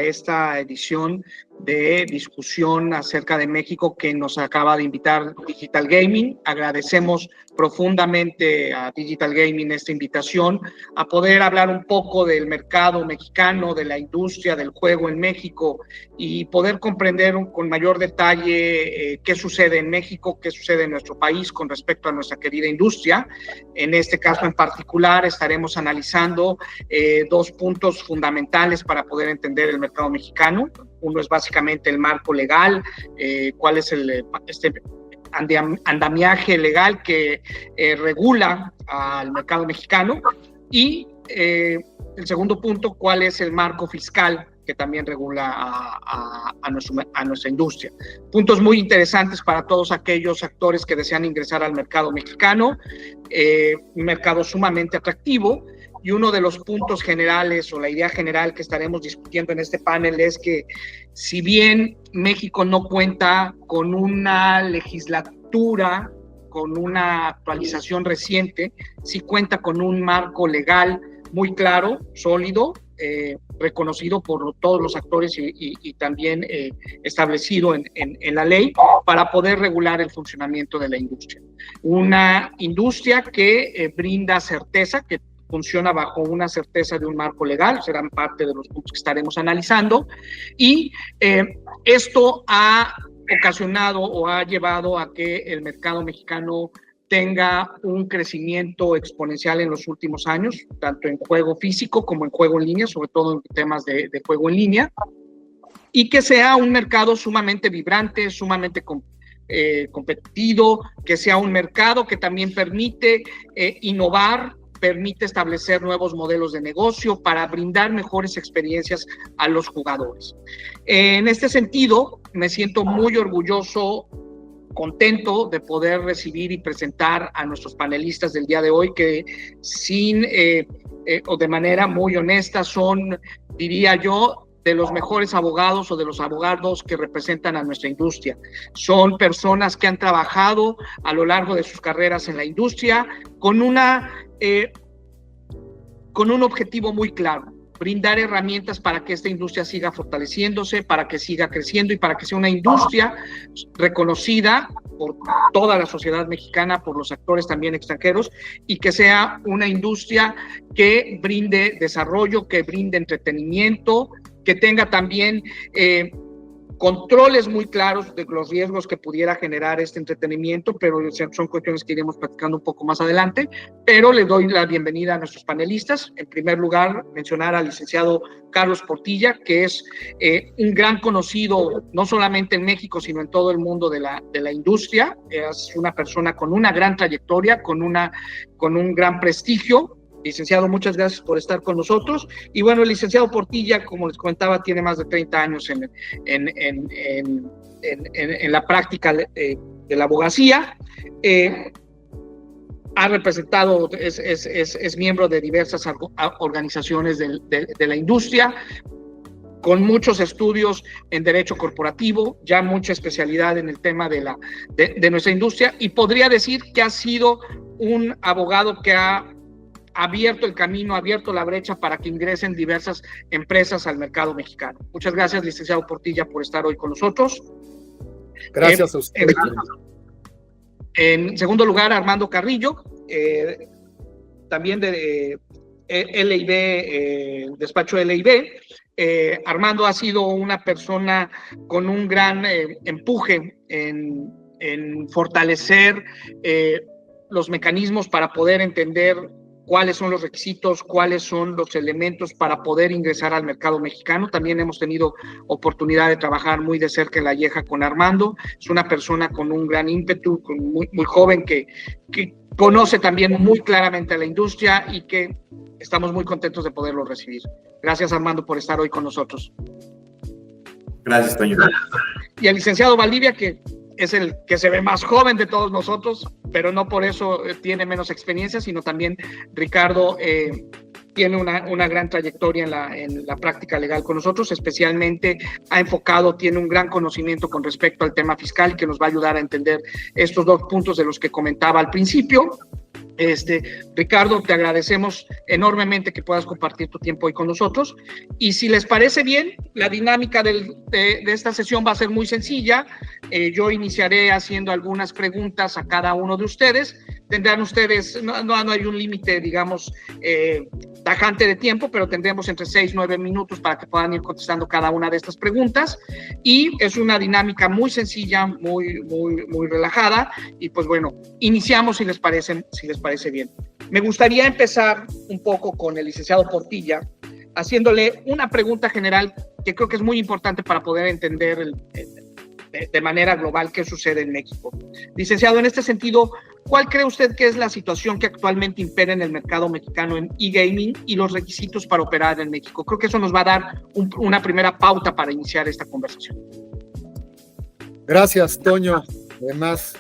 Esta edición de discusión acerca de México que nos acaba de invitar Digital Gaming. Agradecemos profundamente a Digital Gaming esta invitación a poder hablar un poco del mercado mexicano, de la industria del juego en México y poder comprender con mayor detalle qué sucede en México, qué sucede en nuestro país con respecto a nuestra querida industria. En este caso en particular estaremos analizando dos puntos fundamentales para poder entender el mercado mexicano. Uno es básicamente el marco legal, cuál es el andamiaje legal que regula al mercado mexicano, y el segundo punto, cuál es el marco fiscal que también regula a nuestra industria. Puntos muy interesantes para todos aquellos actores que desean ingresar al mercado mexicano, un mercado sumamente atractivo. Y uno de los puntos generales o la idea general que estaremos discutiendo en este panel es que si bien México no cuenta con una legislatura, con una actualización reciente, sí cuenta con un marco legal muy claro, sólido, reconocido por todos los actores y también establecido en la ley para poder regular el funcionamiento de la industria. Una industria que brinda certeza, que funciona bajo una certeza de un marco legal, serán parte de los puntos que estaremos analizando, y esto ha ocasionado o ha llevado a que el mercado mexicano tenga un crecimiento exponencial en los últimos años, tanto en juego físico como en juego en línea, sobre todo en temas de juego en línea, y que sea un mercado sumamente vibrante, sumamente competitivo, que sea un mercado que también permite innovar, permite establecer nuevos modelos de negocio para brindar mejores experiencias a los jugadores. En este sentido, me siento muy orgulloso, contento de poder recibir y presentar a nuestros panelistas del día de hoy, que o de manera muy honesta son, diría yo, de los mejores abogados o de los abogados que representan a nuestra industria. Son personas que han trabajado a lo largo de sus carreras en la industria con un objetivo muy claro: brindar herramientas para que esta industria siga fortaleciéndose, para que siga creciendo y para que sea una industria reconocida por toda la sociedad mexicana, por los actores también extranjeros, y que sea una industria que brinde desarrollo, que brinde entretenimiento, que tenga también controles muy claros de los riesgos que pudiera generar este entretenimiento, pero son cuestiones que iremos platicando un poco más adelante. Pero le doy la bienvenida a nuestros panelistas. En primer lugar, mencionar al licenciado Carlos Portilla, que es un gran conocido, no solamente en México, sino en todo el mundo de la industria. Es una persona con una gran trayectoria, con un gran prestigio. Licenciado, muchas gracias por estar con nosotros. Y bueno, el licenciado Portilla, como les comentaba, tiene más de 30 años en la práctica de la abogacía. Ha representado, es miembro de diversas organizaciones de la industria, con muchos estudios en derecho corporativo, ya mucha especialidad en el tema de nuestra industria, y podría decir que ha sido un abogado que ha abierto el camino, abierto la brecha para que ingresen diversas empresas al mercado mexicano. Muchas gracias, licenciado Portilla, por estar hoy con nosotros. Gracias a usted. En segundo lugar, Armando Carrillo, también de LIB, despacho LIB. Armando ha sido una persona con un gran empuje en fortalecer los mecanismos para poder entender cuáles son los requisitos, cuáles son los elementos para poder ingresar al mercado mexicano. También hemos tenido oportunidad de trabajar muy de cerca en La Yeja con Armando. Es una persona con un gran ímpetu, muy, muy joven, que conoce también muy claramente a la industria y que estamos muy contentos de poderlo recibir. Gracias, Armando, por estar hoy con nosotros. Gracias, Toño. Y el licenciado Valdivia, que es el que se ve más joven de todos nosotros, pero no por eso tiene menos experiencia, sino también Ricardo tiene una gran trayectoria en la práctica legal con nosotros, especialmente tiene un gran conocimiento con respecto al tema fiscal, que nos va a ayudar a entender estos dos puntos de los que comentaba al principio. Ricardo, te agradecemos enormemente que puedas compartir tu tiempo hoy con nosotros, y si les parece bien, la dinámica de esta sesión va a ser muy sencilla. Yo iniciaré haciendo algunas preguntas a cada uno de ustedes. Tendrán ustedes, no hay un límite, digamos, tajante de tiempo, pero tendremos entre 6 y 9 minutos para que puedan ir contestando cada una de estas preguntas, y es una dinámica muy sencilla, muy, muy, muy relajada, y pues bueno, iniciamos si les parece bien. Me gustaría empezar un poco con el licenciado Portilla, haciéndole una pregunta general que creo que es muy importante para poder entender de manera global qué sucede en México. Licenciado, en este sentido, ¿cuál cree usted que es la situación que actualmente impera en el mercado mexicano en e-gaming y los requisitos para operar en México? Creo que eso nos va a dar una primera pauta para iniciar esta conversación. Gracias, Toño. Además,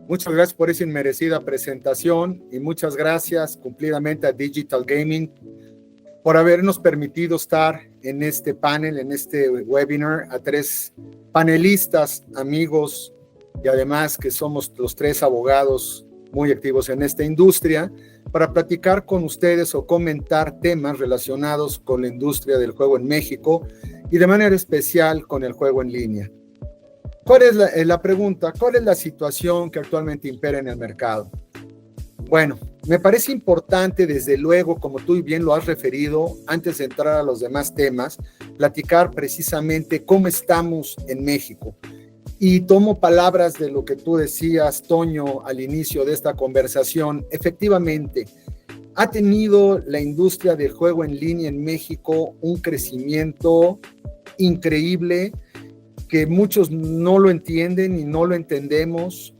muchas gracias por esa inmerecida presentación, y muchas gracias cumplidamente a Digital Gaming por habernos permitido estar en este panel, en este webinar, a 3 panelistas, amigos, y además que somos los 3 abogados muy activos en esta industria, para platicar con ustedes o comentar temas relacionados con la industria del juego en México, y de manera especial con el juego en línea. ¿Cuál es la pregunta? ¿Cuál es la situación que actualmente impera en el mercado? Bueno, me parece importante, desde luego, como tú bien lo has referido, antes de entrar a los demás temas, platicar precisamente cómo estamos en México. Y tomo palabras de lo que tú decías, Toño, al inicio de esta conversación. Efectivamente, ha tenido la industria del juego en línea en México un crecimiento increíble, que muchos no lo entienden y no lo entendemos,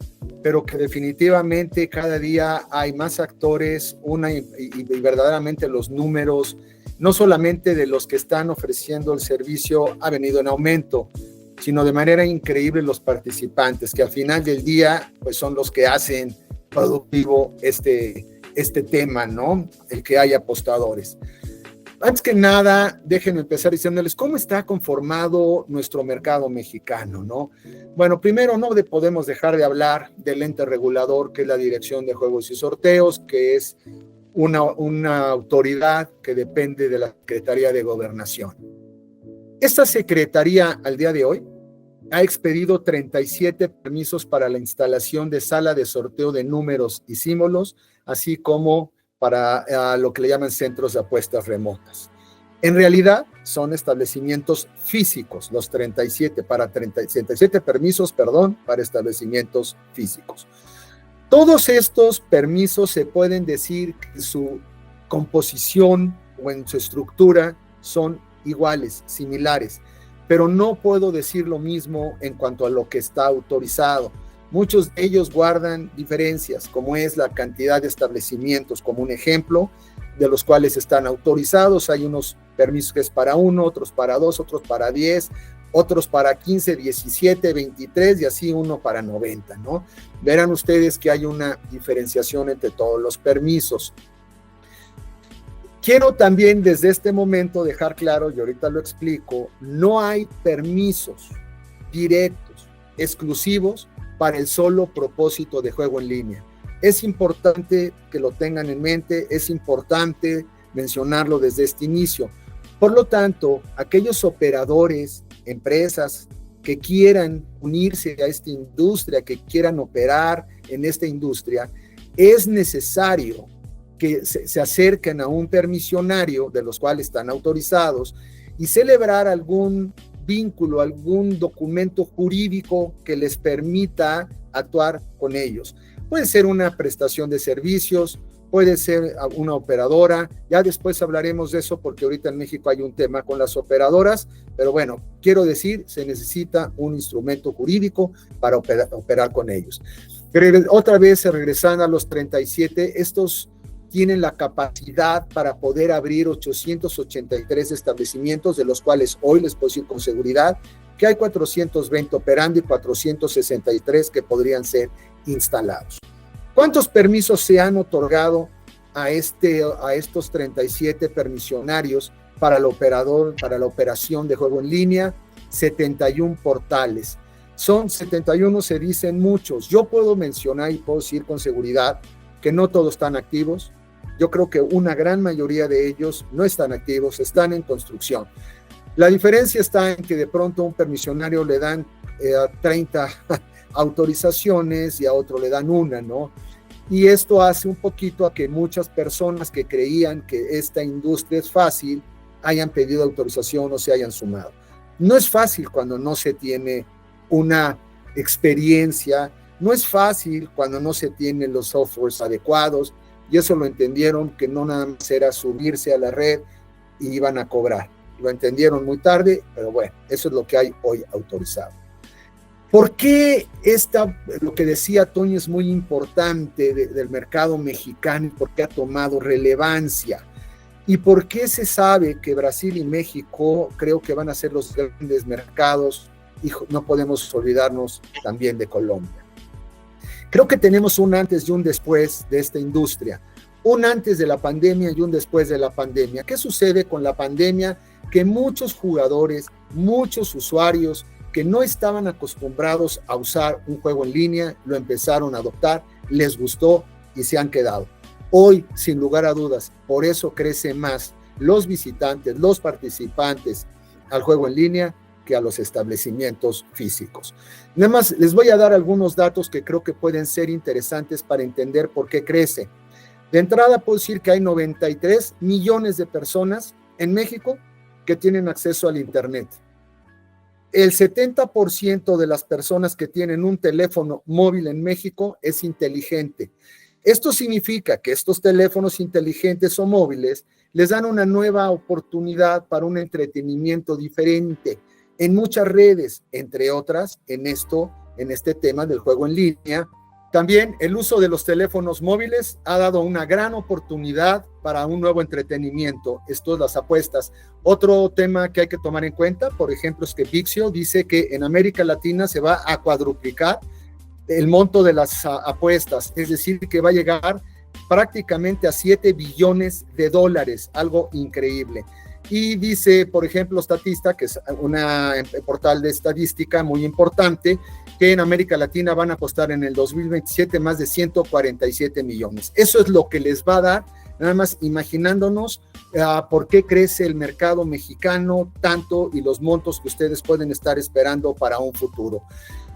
pero que definitivamente cada día hay más actores, y verdaderamente los números, no solamente de los que están ofreciendo el servicio, ha venido en aumento, sino de manera increíble los participantes, que al final del día pues son los que hacen productivo este tema, ¿no? El que haya apostadores. Antes que nada, déjenme empezar diciéndoles cómo está conformado nuestro mercado mexicano, ¿no? Bueno, primero no podemos dejar de hablar del ente regulador, que es la Dirección de Juegos y Sorteos, que es una autoridad que depende de la Secretaría de Gobernación. Esta secretaría, al día de hoy, ha expedido 37 permisos para la instalación de sala de sorteo de números y símbolos, así como para lo que le llaman centros de apuestas remotas. En realidad son establecimientos físicos, los 37 permisos, para establecimientos físicos. Todos estos permisos se pueden decir que en su composición o en su estructura son iguales, similares, pero no puedo decir lo mismo en cuanto a lo que está autorizado. Muchos de ellos guardan diferencias, como es la cantidad de establecimientos, como un ejemplo, de los cuales están autorizados. Hay unos permisos que es para 1, otros para 2, otros para 10, otros para 15, 17, 23 y así uno para 90, ¿no? Verán ustedes que hay una diferenciación entre todos los permisos. Quiero también desde este momento dejar claro, y ahorita lo explico, no hay permisos directos, exclusivos, para el solo propósito de juego en línea. Es importante que lo tengan en mente, es importante mencionarlo desde este inicio. Por lo tanto, aquellos operadores, empresas que quieran unirse a esta industria, que quieran operar en esta industria, es necesario que se acerquen a un permisionario de los cuales están autorizados y celebrar algún vínculo, algún documento jurídico que les permita actuar con ellos. Puede ser una prestación de servicios, puede ser una operadora, ya después hablaremos de eso porque ahorita en México hay un tema con las operadoras, pero bueno, quiero decir, se necesita un instrumento jurídico para operar con ellos. Pero otra vez, regresando a los 37, estos tienen la capacidad para poder abrir 883 establecimientos, de los cuales hoy les puedo decir con seguridad que hay 420 operando y 463 que podrían ser instalados. ¿Cuántos permisos se han otorgado a estos 37 permisionarios para el operador, para la operación de juego en línea? 71 portales. Son 71, se dicen muchos. Yo puedo mencionar y puedo decir con seguridad que no todos están activos. Yo creo que una gran mayoría de ellos no están activos, están en construcción. La diferencia está en que de pronto a un permisionario le dan 30 autorizaciones y a otro le dan una, ¿no? Y esto hace un poquito a que muchas personas que creían que esta industria es fácil hayan pedido autorización o se hayan sumado. No es fácil cuando no se tiene una experiencia, no es fácil cuando no se tienen los softwares adecuados, y eso lo entendieron, que no nada más era subirse a la red y iban a cobrar. Lo entendieron muy tarde, pero bueno, eso es lo que hay hoy autorizado. ¿Por qué lo que decía Toño es muy importante del mercado mexicano y por qué ha tomado relevancia? ¿Y por qué se sabe que Brasil y México creo que van a ser los grandes mercados y no podemos olvidarnos también de Colombia? Creo que tenemos un antes y un después de esta industria, un antes de la pandemia y un después de la pandemia. ¿Qué sucede con la pandemia? Que muchos jugadores, muchos usuarios que no estaban acostumbrados a usar un juego en línea, lo empezaron a adoptar, les gustó y se han quedado. Hoy, sin lugar a dudas, por eso crecen más los visitantes, los participantes al juego en línea que a los establecimientos físicos. Nada más les voy a dar algunos datos que creo que pueden ser interesantes para entender por qué crece. De entrada puedo decir que hay 93 millones de personas en México que tienen acceso al Internet. El 70% de las personas que tienen un teléfono móvil en México es inteligente. Esto significa que estos teléfonos inteligentes o móviles les dan una nueva oportunidad para un entretenimiento diferente en muchas redes, entre otras en este tema del juego en línea. También el uso de los teléfonos móviles ha dado una gran oportunidad para un nuevo entretenimiento, esto es las apuestas. Otro tema que hay que tomar en cuenta, por ejemplo, es que Vixio dice que en América Latina se va a cuadruplicar el monto de las apuestas, es decir, que va a llegar prácticamente a 7 billones de dólares, algo increíble. Y dice, por ejemplo, Statista, que es un portal de estadística muy importante, que en América Latina van a costar en el 2027 más de 147 millones. Eso es lo que les va a dar, nada más imaginándonos por qué crece el mercado mexicano tanto y los montos que ustedes pueden estar esperando para un futuro.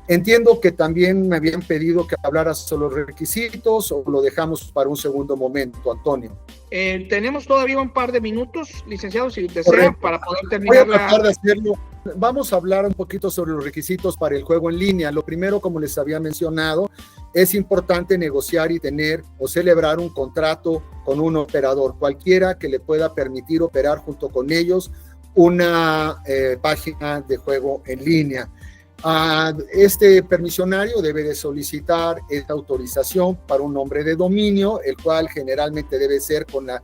Entiendo que también me habían pedido que hablara sobre los requisitos o lo dejamos para un segundo momento, Antonio. Tenemos todavía un par de minutos, licenciado, si desea, para poder Voy a terminar tratar de hacerlo. Vamos a hablar un poquito sobre los requisitos para el juego en línea. Lo primero, como les había mencionado, es importante negociar y tener o celebrar un contrato con un operador, cualquiera que le pueda permitir operar junto con ellos una página de juego en línea. Este permisionario debe de solicitar esta autorización para un nombre de dominio, el cual generalmente debe ser con la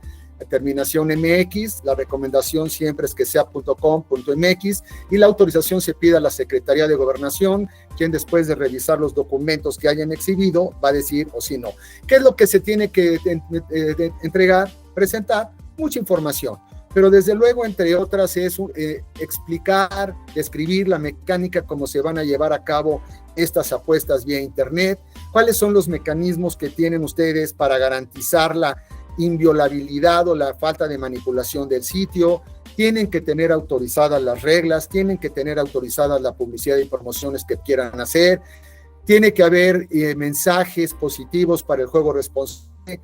terminación MX. La recomendación siempre es que sea .com.mx y la autorización se pide a la Secretaría de Gobernación, quien después de revisar los documentos que hayan exhibido va a decir o si no. ¿Qué es lo que se tiene que entregar? Presentar mucha información, pero desde luego, entre otras, es explicar, describir la mecánica, cómo se van a llevar a cabo estas apuestas vía internet, cuáles son los mecanismos que tienen ustedes para garantizar la inviolabilidad o la falta de manipulación del sitio. Tienen que tener autorizadas las reglas, tienen que tener autorizadas la publicidad y promociones que quieran hacer, tiene que haber mensajes positivos para el juego responsable,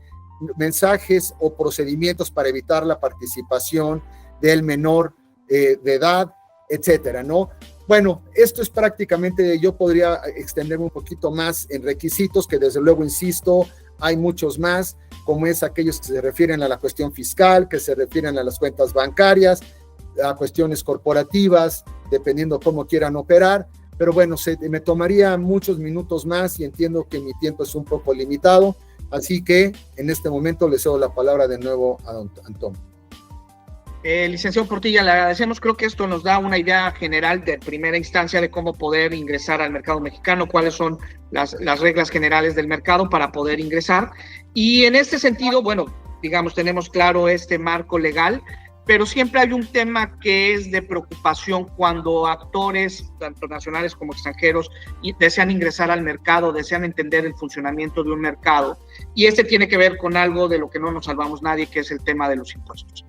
mensajes o procedimientos para evitar la participación del menor de edad, etcétera, ¿no? Bueno, esto es prácticamente, yo podría extenderme un poquito más en requisitos, que desde luego, insisto, hay muchos más, como es aquellos que se refieren a la cuestión fiscal, que se refieren a las cuentas bancarias, a cuestiones corporativas, dependiendo cómo quieran operar, pero bueno, me tomaría muchos minutos más y entiendo que mi tiempo es un poco limitado. Así que en este momento le cedo la palabra de nuevo a don Antón. Licenciado Portilla, le agradecemos. Creo que esto nos da una idea general de primera instancia de cómo poder ingresar al mercado mexicano, cuáles son las reglas generales del mercado para poder ingresar. Y en este sentido, bueno, digamos, tenemos claro este marco legal, pero siempre hay un tema que es de preocupación cuando actores, tanto nacionales como extranjeros, desean ingresar al mercado, desean entender el funcionamiento de un mercado, y este tiene que ver con algo de lo que no nos salvamos nadie, que es el tema de los impuestos.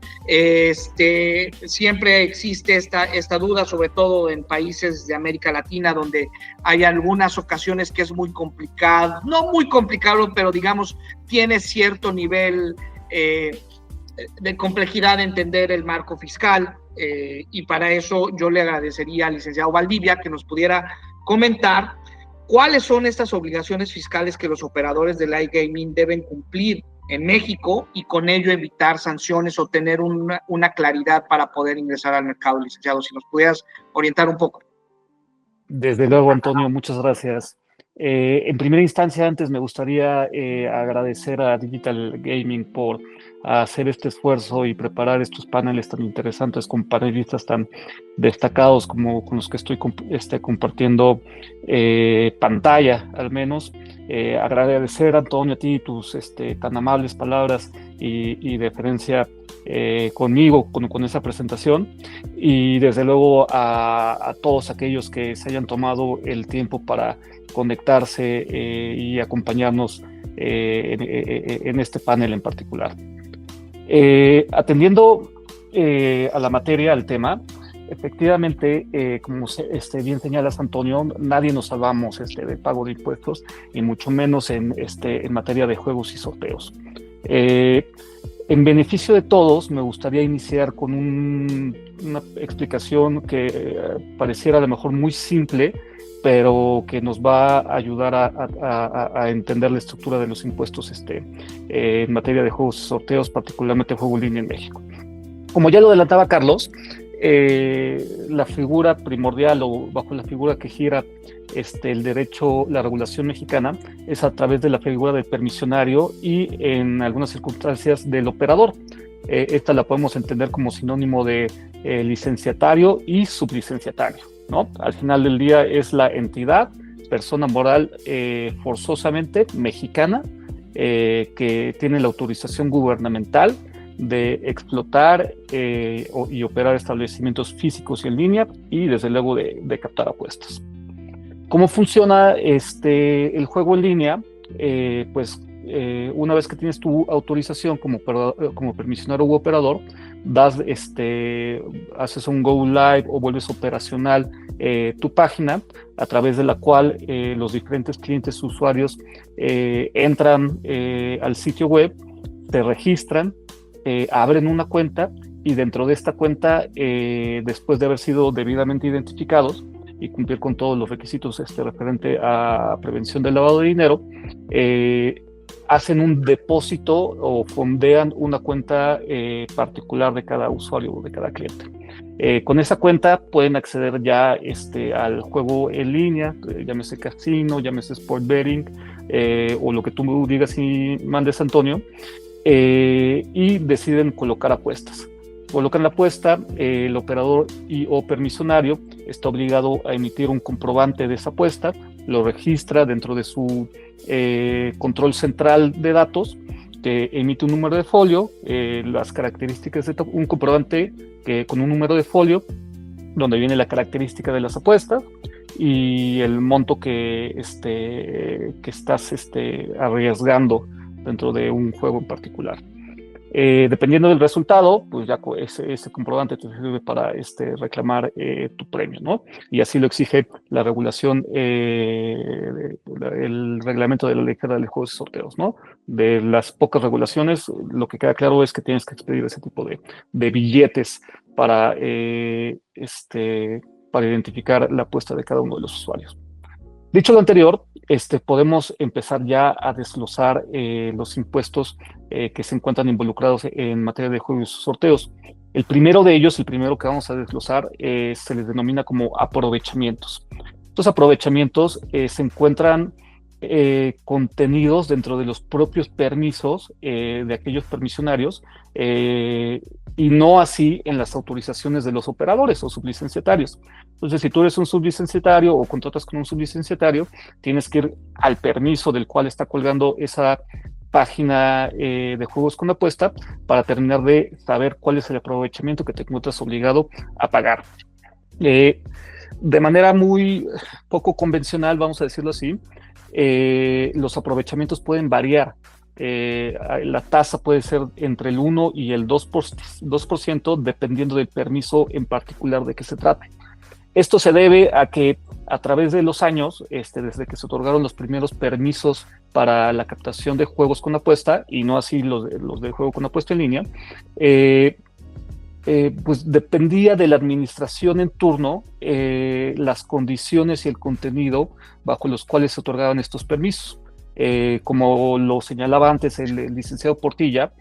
Siempre existe esta duda, sobre todo en países de América Latina, donde hay algunas ocasiones que es muy complicado, no muy complicado, pero digamos, tiene cierto nivel de complejidad de entender el marco fiscal, y para eso yo le agradecería al licenciado Valdivia que nos pudiera comentar cuáles son estas obligaciones fiscales que los operadores del iGaming deben cumplir en México y con ello evitar sanciones o tener una claridad para poder ingresar al mercado, licenciado. Si nos pudieras orientar un poco. Desde luego, Antonio, muchas gracias. En primera instancia, antes me gustaría agradecer a Digital Gaming por hacer este esfuerzo y preparar estos paneles tan interesantes con panelistas tan destacados como con los que estoy compartiendo pantalla, al menos. Agradecer, Antonio, a ti tus tan amables palabras y deferencia conmigo con esa presentación, y desde luego a todos aquellos que se hayan tomado el tiempo para conectarse y acompañarnos en este panel en particular. Atendiendo a la materia, al tema, efectivamente, como bien señalas, Antonio, nadie nos salvamos del pago de impuestos, y mucho menos en materia de juegos y sorteos. En beneficio de todos, me gustaría iniciar con una explicación que pareciera a lo mejor muy simple, pero que nos va a ayudar a entender la estructura de los impuestos en materia de juegos y sorteos, particularmente juego en línea en México. Como ya lo adelantaba Carlos, la figura primordial, o bajo la figura que gira el derecho, la regulación mexicana, es a través de la figura del permisionario y, en algunas circunstancias, del operador. Esta la podemos entender como sinónimo de licenciatario y sublicenciatario, ¿no? Al final del día es la entidad, persona moral forzosamente mexicana, que tiene la autorización gubernamental de explotar y operar establecimientos físicos y en línea, y desde luego de captar apuestas. ¿Cómo funciona el juego en línea? Una vez que tienes tu autorización como permisionario u operador, haces un go live o vuelves operacional tu página, a través de la cual los diferentes clientes usuarios entran al sitio web, te registran, abren una cuenta y dentro de esta cuenta, después de haber sido debidamente identificados y cumplir con todos los requisitos referente a prevención del lavado de dinero, hacen un depósito o fondean una cuenta particular de cada usuario o de cada cliente. Con esa cuenta pueden acceder ya al juego en línea, llámese casino, llámese sport betting, o lo que tú digas y mandes, Antonio, y deciden colocar apuestas. Colocan la apuesta, el operador o permisionario está obligado a emitir un comprobante de esa apuesta, lo registra dentro de su control central de datos, que emite un número de folio, las características de un comprobante con un número de folio, donde viene la característica de las apuestas y el monto que estás arriesgando dentro de un juego en particular. Dependiendo del resultado, pues ya ese comprobante te sirve para reclamar tu premio, ¿no? Y así lo exige la regulación, el reglamento de la Ley Federal de Juegos y Sorteos, ¿no? De las pocas regulaciones, lo que queda claro es que tienes que expedir ese tipo de billetes para identificar la apuesta de cada uno de los usuarios. Dicho lo anterior, podemos empezar ya a desglosar los impuestos que se encuentran involucrados en materia de juegos y sorteos. El primero de ellos, el primero que vamos a desglosar, se les denomina como aprovechamientos. Estos aprovechamientos se encuentran contenidos dentro de los propios permisos de aquellos permisionarios, y no así en las autorizaciones de los operadores o sublicenciatarios. Entonces, si tú eres un sublicenciatario o contratas con un sublicenciatario, tienes que ir al permiso del cual está colgando esa página de juegos con apuesta para terminar de saber cuál es el aprovechamiento que te encuentras obligado a pagar. De manera muy poco convencional, vamos a decirlo así, los aprovechamientos pueden variar. La tasa puede ser entre el 1 y el 2%, dependiendo del permiso en particular de que se trate. Esto se debe a que a través de los años, desde que se otorgaron los primeros permisos para la captación de juegos con apuesta, y no así los de juego con apuesta en línea, pues dependía de la administración en turno las condiciones y el contenido bajo los cuales se otorgaban estos permisos. Como lo señalaba antes el licenciado Portilla,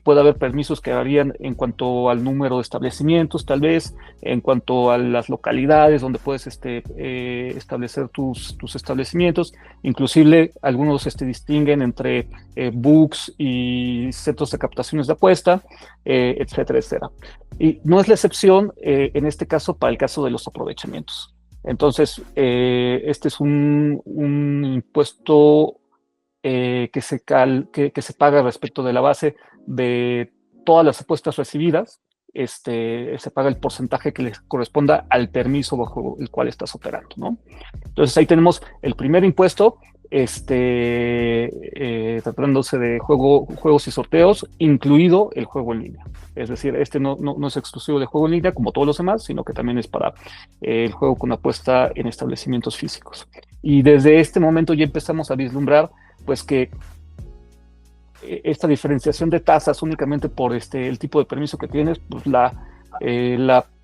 puede haber permisos que varían en cuanto al número de establecimientos, tal vez, en cuanto a las localidades donde puedes establecer tus establecimientos. Inclusive algunos distinguen entre books y centros de captaciones de apuesta, etcétera, etcétera. Y no es la excepción en este caso para el caso de los aprovechamientos. Entonces, este es un impuesto que se paga respecto de la base de todas las apuestas recibidas. Se paga el porcentaje que le corresponda al permiso bajo el cual estás operando, ¿no? Entonces ahí tenemos el primer impuesto, tratándose de juegos y sorteos, incluido el juego en línea. Es decir, no es exclusivo de juego en línea como todos los demás, sino que también es para el juego con apuesta en establecimientos físicos. Y desde este momento ya empezamos a vislumbrar pues que esta diferenciación de tasas únicamente por el tipo de permiso que tienes, pues la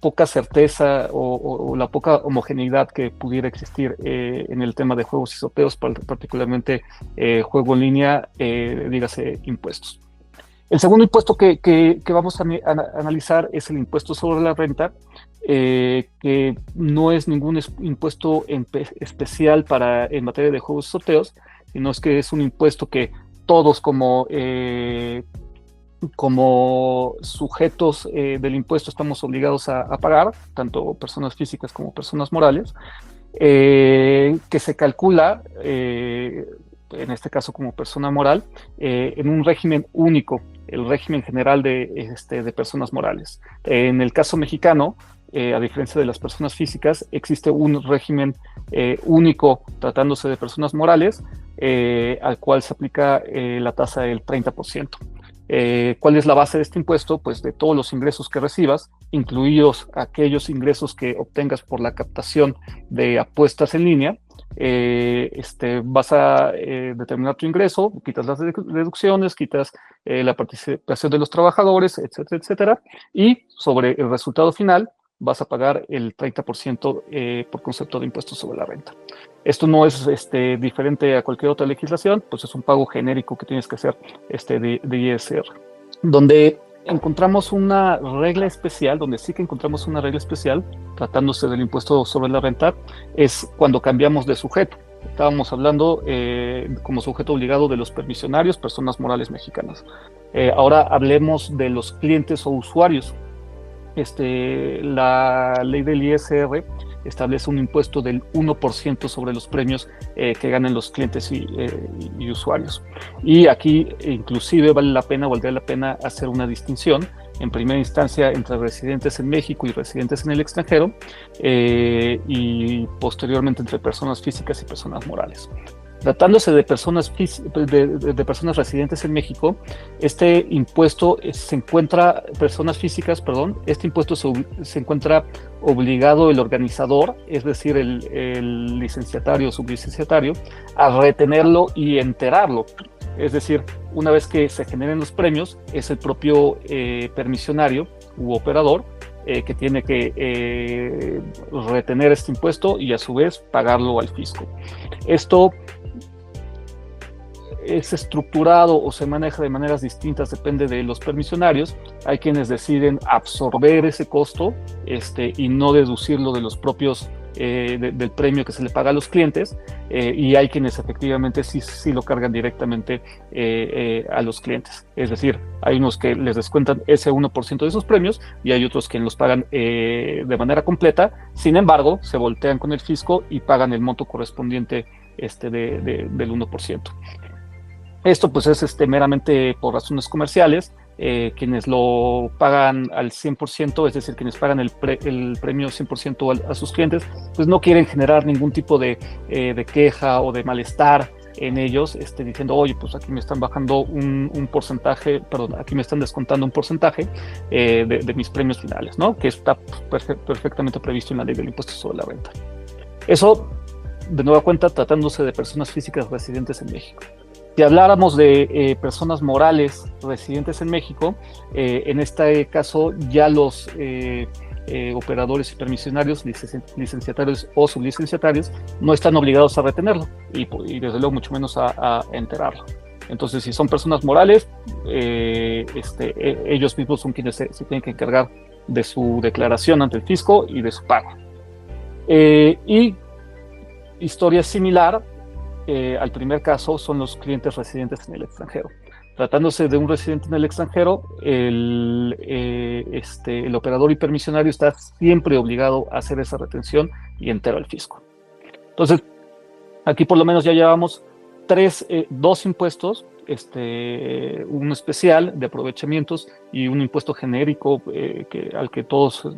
poca certeza o la poca homogeneidad que pudiera existir en el tema de juegos y sorteos, particularmente juego en línea, dígase impuestos. El segundo impuesto que vamos a analizar es el impuesto sobre la renta, que no es ningún impuesto especial en materia de juegos y sorteos, sino es que es un impuesto que todos como sujetos del impuesto estamos obligados a pagar, tanto personas físicas como personas morales, que se calcula, en este caso como persona moral, en un régimen único, el régimen general de personas morales. En el caso mexicano, a diferencia de las personas físicas, existe un régimen único tratándose de personas morales, al cual se aplica la tasa del 30%. ¿Cuál es la base de este impuesto? Pues de todos los ingresos que recibas, incluidos aquellos ingresos que obtengas por la captación de apuestas en línea. Vas a determinar tu ingreso, quitas las deducciones, quitas la participación de los trabajadores, etcétera, etcétera, y sobre el resultado final vas a pagar el 30% por concepto de impuesto sobre la renta. Esto no es diferente a cualquier otra legislación, pues es un pago genérico que tienes que hacer de ISR, donde encontramos una regla especial, donde sí que encontramos una regla especial, tratándose del impuesto sobre la renta, es cuando cambiamos de sujeto. Estábamos hablando como sujeto obligado de los permisionarios, personas morales mexicanas. Ahora hablemos de los clientes o usuarios. La ley del ISR establece un impuesto del 1% sobre los premios que ganen los clientes y usuarios. Y aquí inclusive valdría la pena hacer una distinción en primera instancia entre residentes en México y residentes en el extranjero, y posteriormente entre personas físicas y personas morales. Tratándose de personas residentes en México, este impuesto personas físicas, este impuesto se encuentra obligado el organizador, es decir, el licenciatario o sublicenciatario, a retenerlo y enterarlo. Es decir, una vez que se generen los premios, es el propio permisionario u operador que tiene que retener este impuesto y a su vez pagarlo al fisco. Esto es estructurado o se maneja de maneras distintas, depende de los permisionarios. Hay quienes deciden absorber ese costo y no deducirlo de los propios del premio que se le paga a los clientes, y hay quienes efectivamente sí lo cargan directamente a los clientes. Es decir, hay unos que les descuentan ese 1% de esos premios y hay otros que los pagan de manera completa. Sin embargo, se voltean con el fisco y pagan el monto correspondiente del 1%. Esto pues es meramente por razones comerciales. Quienes lo pagan al 100%, es decir, quienes pagan el premio 100% a sus clientes, pues no quieren generar ningún tipo de queja o de malestar en ellos, diciendo, oye, pues aquí me están bajando un porcentaje, perdón, aquí me están descontando un porcentaje de mis premios finales, ¿no? Que está perfectamente previsto en la ley del impuesto sobre la renta. Eso, de nueva cuenta, tratándose de personas físicas residentes en México. Si habláramos de personas morales residentes en México, en este caso ya los operadores y permisionarios, licenciatarios o sublicenciatarios, no están obligados a retenerlo y desde luego mucho menos a enterarlo. Entonces, si son personas morales, ellos mismos son quienes se tienen que encargar de su declaración ante el fisco y de su pago. Y historia similar al primer caso son los clientes residentes en el extranjero. Tratándose de un residente en el extranjero, el operador y permisionario está siempre obligado a hacer esa retención y entero al fisco. Entonces, aquí por lo menos ya llevamos dos impuestos, un especial de aprovechamientos y un impuesto genérico al que todos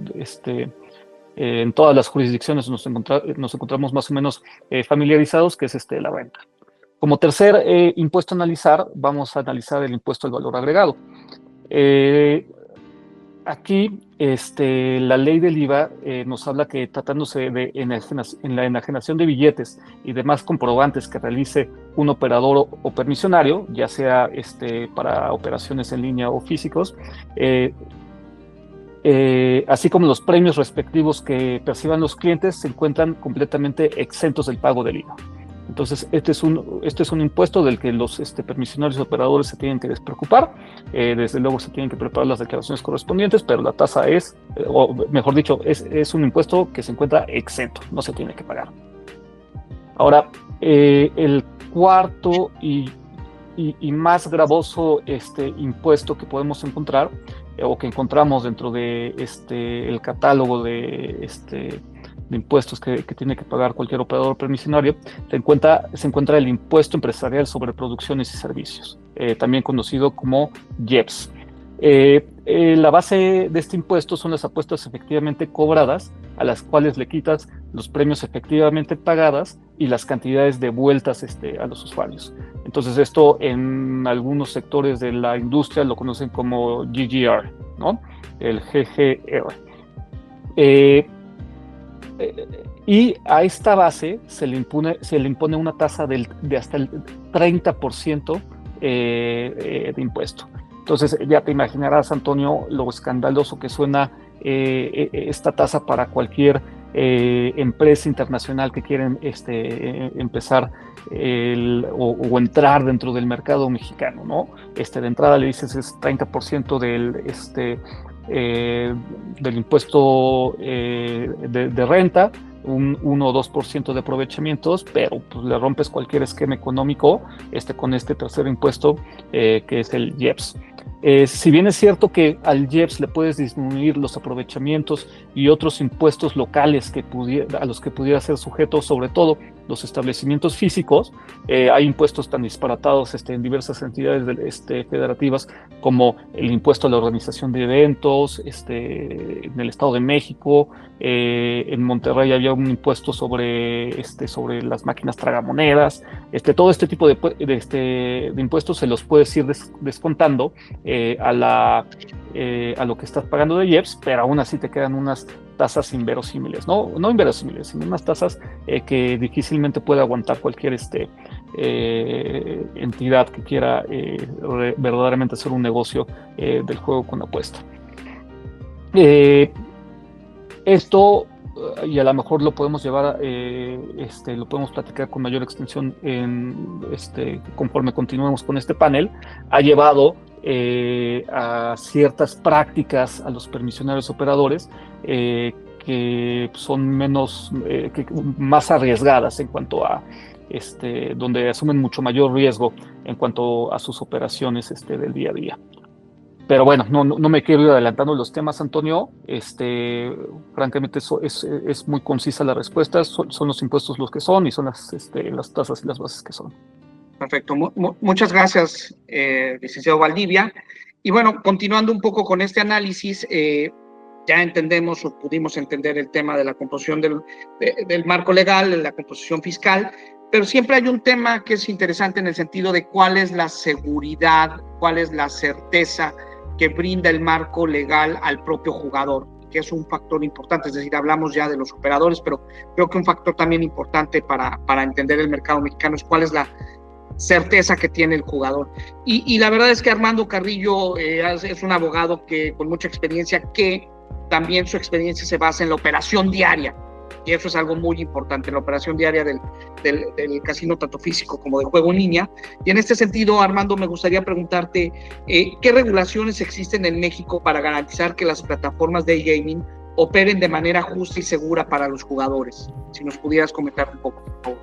en todas las jurisdicciones nos encontramos más o menos familiarizados, que es la renta. Como tercer impuesto a analizar, vamos a analizar el impuesto al valor agregado. Aquí la ley del IVA nos habla que tratándose de en la enajenación de billetes y demás comprobantes que realice un operador o permisionario, ya sea para operaciones en línea o físicos, así como los premios respectivos que perciban los clientes, se encuentran completamente exentos del pago del IVA. Entonces, este es un impuesto del que los permisionarios y operadores se tienen que despreocupar. Desde luego se tienen que preparar las declaraciones correspondientes, pero la tasa o mejor dicho, es un impuesto que se encuentra exento, no se tiene que pagar. Ahora, el cuarto y más gravoso impuesto que podemos encontrar, o que encontramos dentro de el catálogo de impuestos que tiene que pagar cualquier operador permisionario, se encuentra el impuesto empresarial sobre producciones y servicios, también conocido como IEPS. La base de este impuesto son las apuestas efectivamente cobradas, a las cuales le quitas los premios efectivamente pagadas y las cantidades devueltas a los usuarios. Entonces esto en algunos sectores de la industria lo conocen como GGR, ¿no? El GGR. Y a esta base se le impone una tasa de hasta el 30% de impuesto. Entonces ya te imaginarás, Antonio, lo escandaloso que suena esta tasa para cualquier empresa internacional que quieren empezar o entrar dentro del mercado mexicano, ¿no? De entrada le dices es 30% del impuesto de renta, un 1 o 2% de aprovechamientos, pero pues le rompes cualquier esquema económico con este tercer impuesto que es el IEPS. Si bien es cierto que al IEPS le puedes disminuir los aprovechamientos y otros impuestos locales a los que pudiera ser sujeto, sobre todo los establecimientos físicos, hay impuestos tan disparatados en diversas entidades federativas como el impuesto a la organización de eventos, en el Estado de México, en Monterrey había un impuesto sobre las máquinas tragamonedas, todo este tipo de impuestos se los puedes ir descontando a lo que estás pagando de IEPS, pero aún así te quedan unas tasas inverosímiles, no inverosímiles, sino unas tasas que difícilmente puede aguantar cualquier entidad que quiera verdaderamente hacer un negocio del juego con apuesta. Esto, y a lo mejor lo podemos llevar, lo podemos platicar con mayor extensión conforme continuemos con este panel, ha llevado a ciertas prácticas a los permisionarios operadores que son más arriesgadas en cuanto a donde asumen mucho mayor riesgo en cuanto a sus operaciones del día a día. Pero bueno, no me quiero ir adelantando los temas, Antonio. Francamente es muy concisa la respuesta. Son los impuestos los que son y son las tasas y las bases que son. Perfecto. Muchas gracias, licenciado Valdivia. Y bueno, continuando un poco con este análisis, ya entendemos o pudimos entender el tema de la composición del marco legal, de la composición fiscal, pero siempre hay un tema que es interesante en el sentido de cuál es la seguridad, cuál es la certeza que brinda el marco legal al propio jugador, que es un factor importante. Es decir, hablamos ya de los operadores, pero creo que un factor también importante para entender el mercado mexicano es cuál es la certeza que tiene el jugador. Y la verdad es que Armando Carrillo es un abogado con mucha experiencia, que también su experiencia se basa en la operación diaria, y eso es algo muy importante, la operación diaria del casino, tanto físico como de juego en línea. Y en este sentido, Armando, me gustaría preguntarte ¿qué regulaciones existen en México para garantizar que las plataformas de e-gaming operen de manera justa y segura para los jugadores? Si nos pudieras comentar un poco, por favor.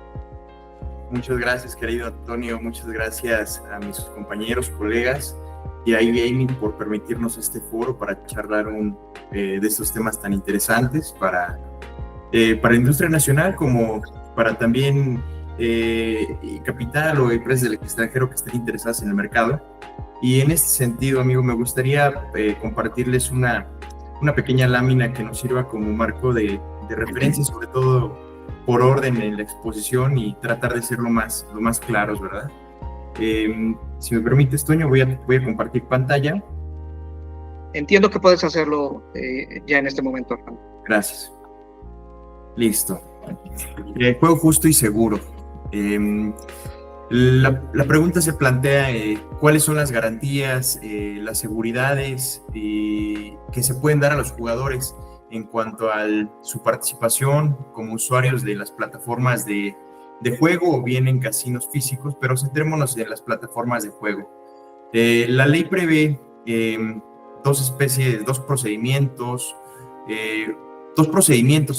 Muchas gracias, querido Antonio. Muchas gracias a mis compañeros, colegas y a eGaming por permitirnos este foro para charlar de estos temas tan interesantes para la industria nacional, como para también capital o empresas del extranjero que estén interesadas en el mercado. Y en este sentido, amigo, me gustaría compartirles una pequeña lámina que nos sirva como marco de referencia, sobre todo por orden en la exposición, y tratar de ser lo más claros, ¿verdad? Si me permites, Toño, voy a compartir pantalla. Entiendo que puedes hacerlo ya en este momento, Armando. Gracias. Listo. Juego justo y seguro. La pregunta se plantea cuáles son las garantías, las seguridades que se pueden dar a los jugadores en cuanto a su participación como usuarios de las plataformas de juego o bien en casinos físicos, pero centrémonos en las plataformas de juego. La ley prevé dos procedimientos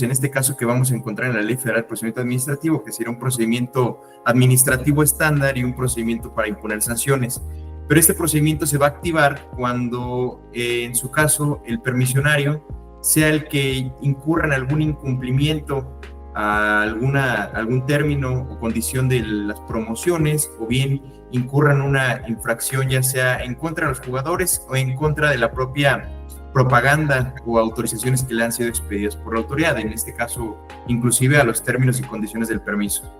en este caso que vamos a encontrar en la Ley Federal de Procedimiento Administrativo, que sería un procedimiento administrativo estándar y un procedimiento para imponer sanciones. Pero este procedimiento se va a activar cuando, en su caso, el permisionario sea el que incurra en algún incumplimiento a algún término o condición de las promociones, o bien incurra en una infracción ya sea en contra de los jugadores o en contra de la propia propaganda o autorizaciones que le han sido expedidas por la autoridad, en este caso inclusive a los términos y condiciones del permiso.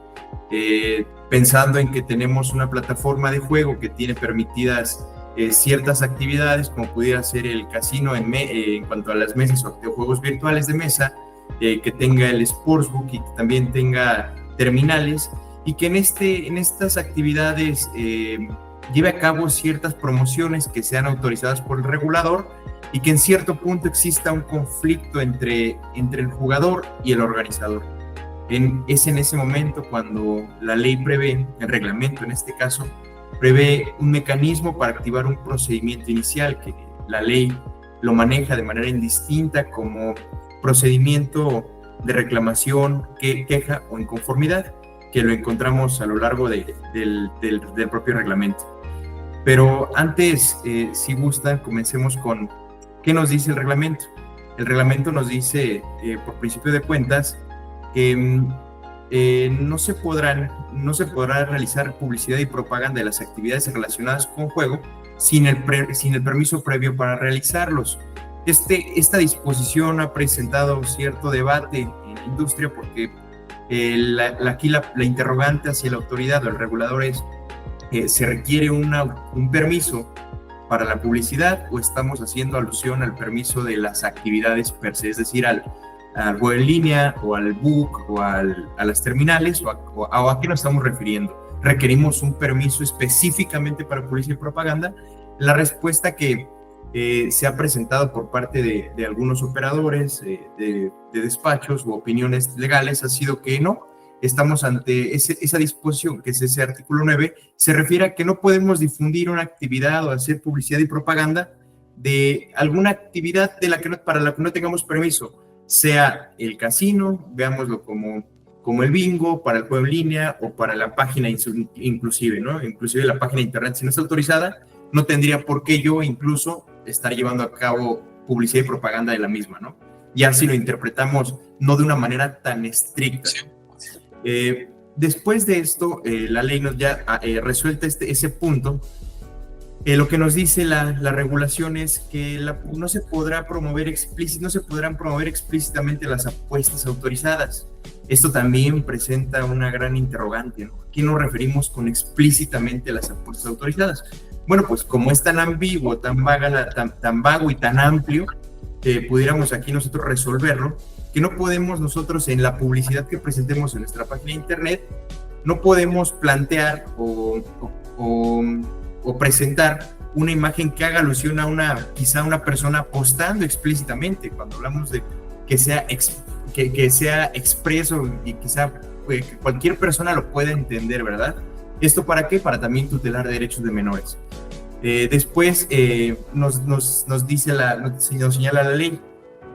Pensando en que tenemos una plataforma de juego que tiene permitidas ciertas actividades, como pudiera ser el casino en cuanto a las mesas o juegos virtuales de mesa, que tenga el sportsbook y que también tenga terminales, y que en estas actividades lleve a cabo ciertas promociones que sean autorizadas por el regulador, y que en cierto punto exista un conflicto entre el jugador y el organizador. Es en ese momento cuando la ley prevé, el reglamento en este caso, prevé un mecanismo para activar un procedimiento inicial que la ley lo maneja de manera indistinta como procedimiento de reclamación, queja o inconformidad, que lo encontramos a lo largo del propio reglamento. Pero antes, si gustan, comencemos con qué nos dice el reglamento. El reglamento nos dice, por principio de cuentas, que no se podrá realizar publicidad y propaganda de las actividades relacionadas con juego sin el permiso previo para realizarlos. Esta disposición ha presentado cierto debate en la industria porque aquí la interrogante hacia la autoridad o el regulador es: ¿se requiere un permiso para la publicidad o estamos haciendo alusión al permiso de las actividades per se, es decir, al juego en línea o al book o a las terminales o a qué nos estamos refiriendo? ¿Requerimos un permiso específicamente para publicidad y propaganda? La respuesta que se ha presentado por parte de algunos operadores de despachos u opiniones legales ha sido que no. Estamos ante esa disposición, que es ese artículo 9, se refiere a que no podemos difundir una actividad o hacer publicidad y propaganda de alguna actividad para la que no tengamos permiso, sea el casino, veámoslo como el bingo, para el juego en línea o para la página inclusive, ¿no? Inclusive la página de internet, si no está autorizada, no tendría por qué yo incluso estar llevando a cabo publicidad y propaganda de la misma, ¿no? Ya si lo interpretamos no de una manera tan estricta. Después de esto, la ley nos ya resuelta ese punto. Lo que nos dice la regulación es que no se podrán promover explícitamente las apuestas autorizadas. Esto también presenta una gran interrogante, ¿no? ¿A qué nos referimos con explícitamente las apuestas autorizadas? Bueno, pues como es tan ambiguo, tan vago y tan amplio, pudiéramos aquí nosotros resolverlo, que no podemos nosotros en la publicidad que presentemos en nuestra página de internet, no podemos plantear o presentar una imagen que haga alusión a quizá una persona apostando explícitamente, cuando hablamos de que sea expreso y quizá que cualquier persona lo pueda entender, ¿verdad? ¿Esto para qué? Para también tutelar derechos de menores. Después nos señala la ley